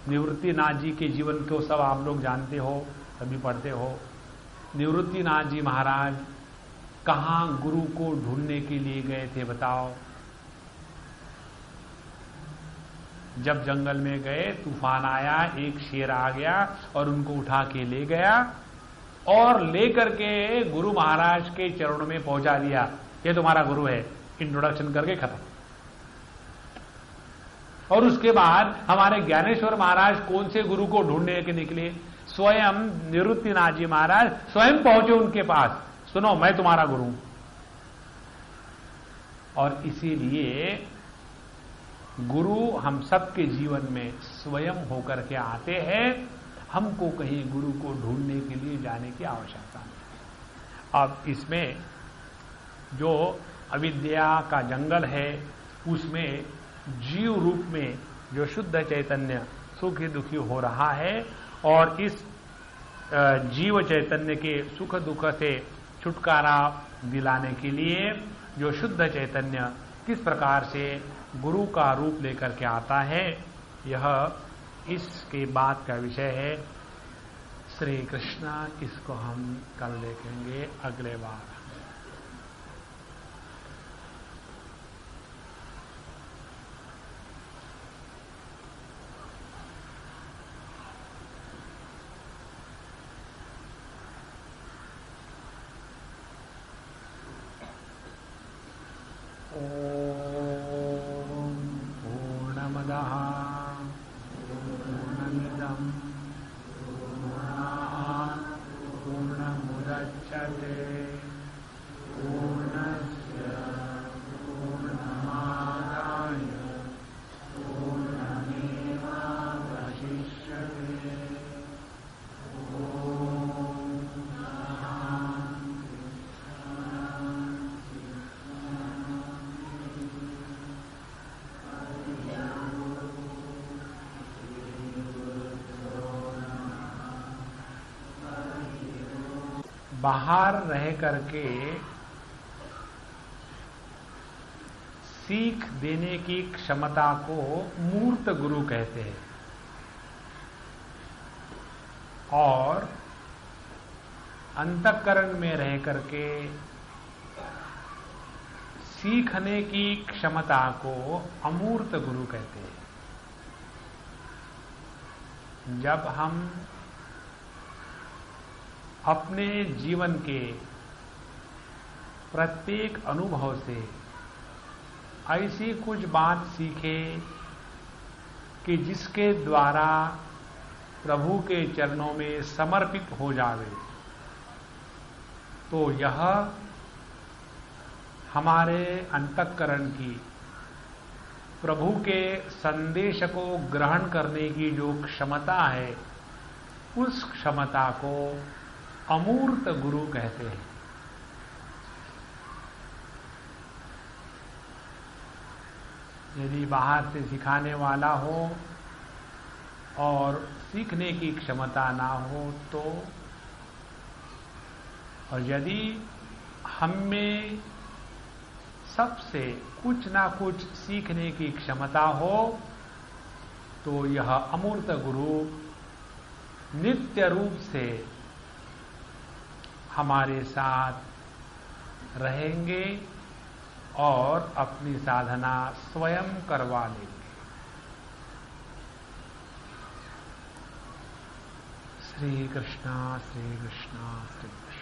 निवृत्तिनाथ जी के जीवन को सब आप लोग जानते हो, सभी पढ़ते हो। निवृत्तिनाथ जी महाराज कहां गुरु को ढूंढने के लिए गए थे बताओ? जब जंगल में गए, तूफान आया, एक शेर आ गया और उनको उठा के ले गया और लेकर के गुरु महाराज के चरणों में पहुंचा दिया। ये तुम्हारा गुरु है, इंट्रोडक्शन करके खत्म। और उसके बाद हमारे ज्ञानेश्वर महाराज कौन से गुरु को ढूंढने के निकले? स्वयं निवृत्तिनाथ जी महाराज स्वयं पहुंचे उनके पास, सुनो मैं तुम्हारा गुरु। और इसीलिए गुरु हम सबके जीवन में स्वयं होकर के आते हैं, हमको कहीं गुरु को ढूंढने के लिए जाने की आवश्यकता नहीं। अब इसमें जो अविद्या का जंगल है उसमें जीव रूप में जो शुद्ध चैतन्य सुखी दुखी हो रहा है और इस जीव चैतन्य के सुख दुख से छुटकारा दिलाने के लिए जो शुद्ध चैतन्य किस प्रकार से गुरु का रूप लेकर के आता है, यह इसके बाद का विषय है। श्री कृष्ण, इसको हम कल देखेंगे अगले बार। बाहर रह करके सीख देने की क्षमता को मूर्त गुरु कहते हैं और अंतःकरण में रह करके सीखने की क्षमता को अमूर्त गुरु कहते हैं। जब हम अपने जीवन के प्रत्येक अनुभव से ऐसी कुछ बात सीखे कि जिसके द्वारा प्रभु के चरणों में समर्पित हो जावे, तो यह हमारे अंतःकरण की प्रभु के संदेश को ग्रहण करने की जो क्षमता है, उस क्षमता को अमूर्त गुरु कहते हैं। यदि बाहर से सिखाने वाला हो और सीखने की क्षमता ना हो तो, और यदि हम में सबसे कुछ ना कुछ सीखने की क्षमता हो, तो यह अमूर्त गुरु नित्य रूप से हमारे साथ रहेंगे और अपनी साधना स्वयं करवा लेंगे। श्री कृष्ण श्री कृष्ण श्री कृष्ण।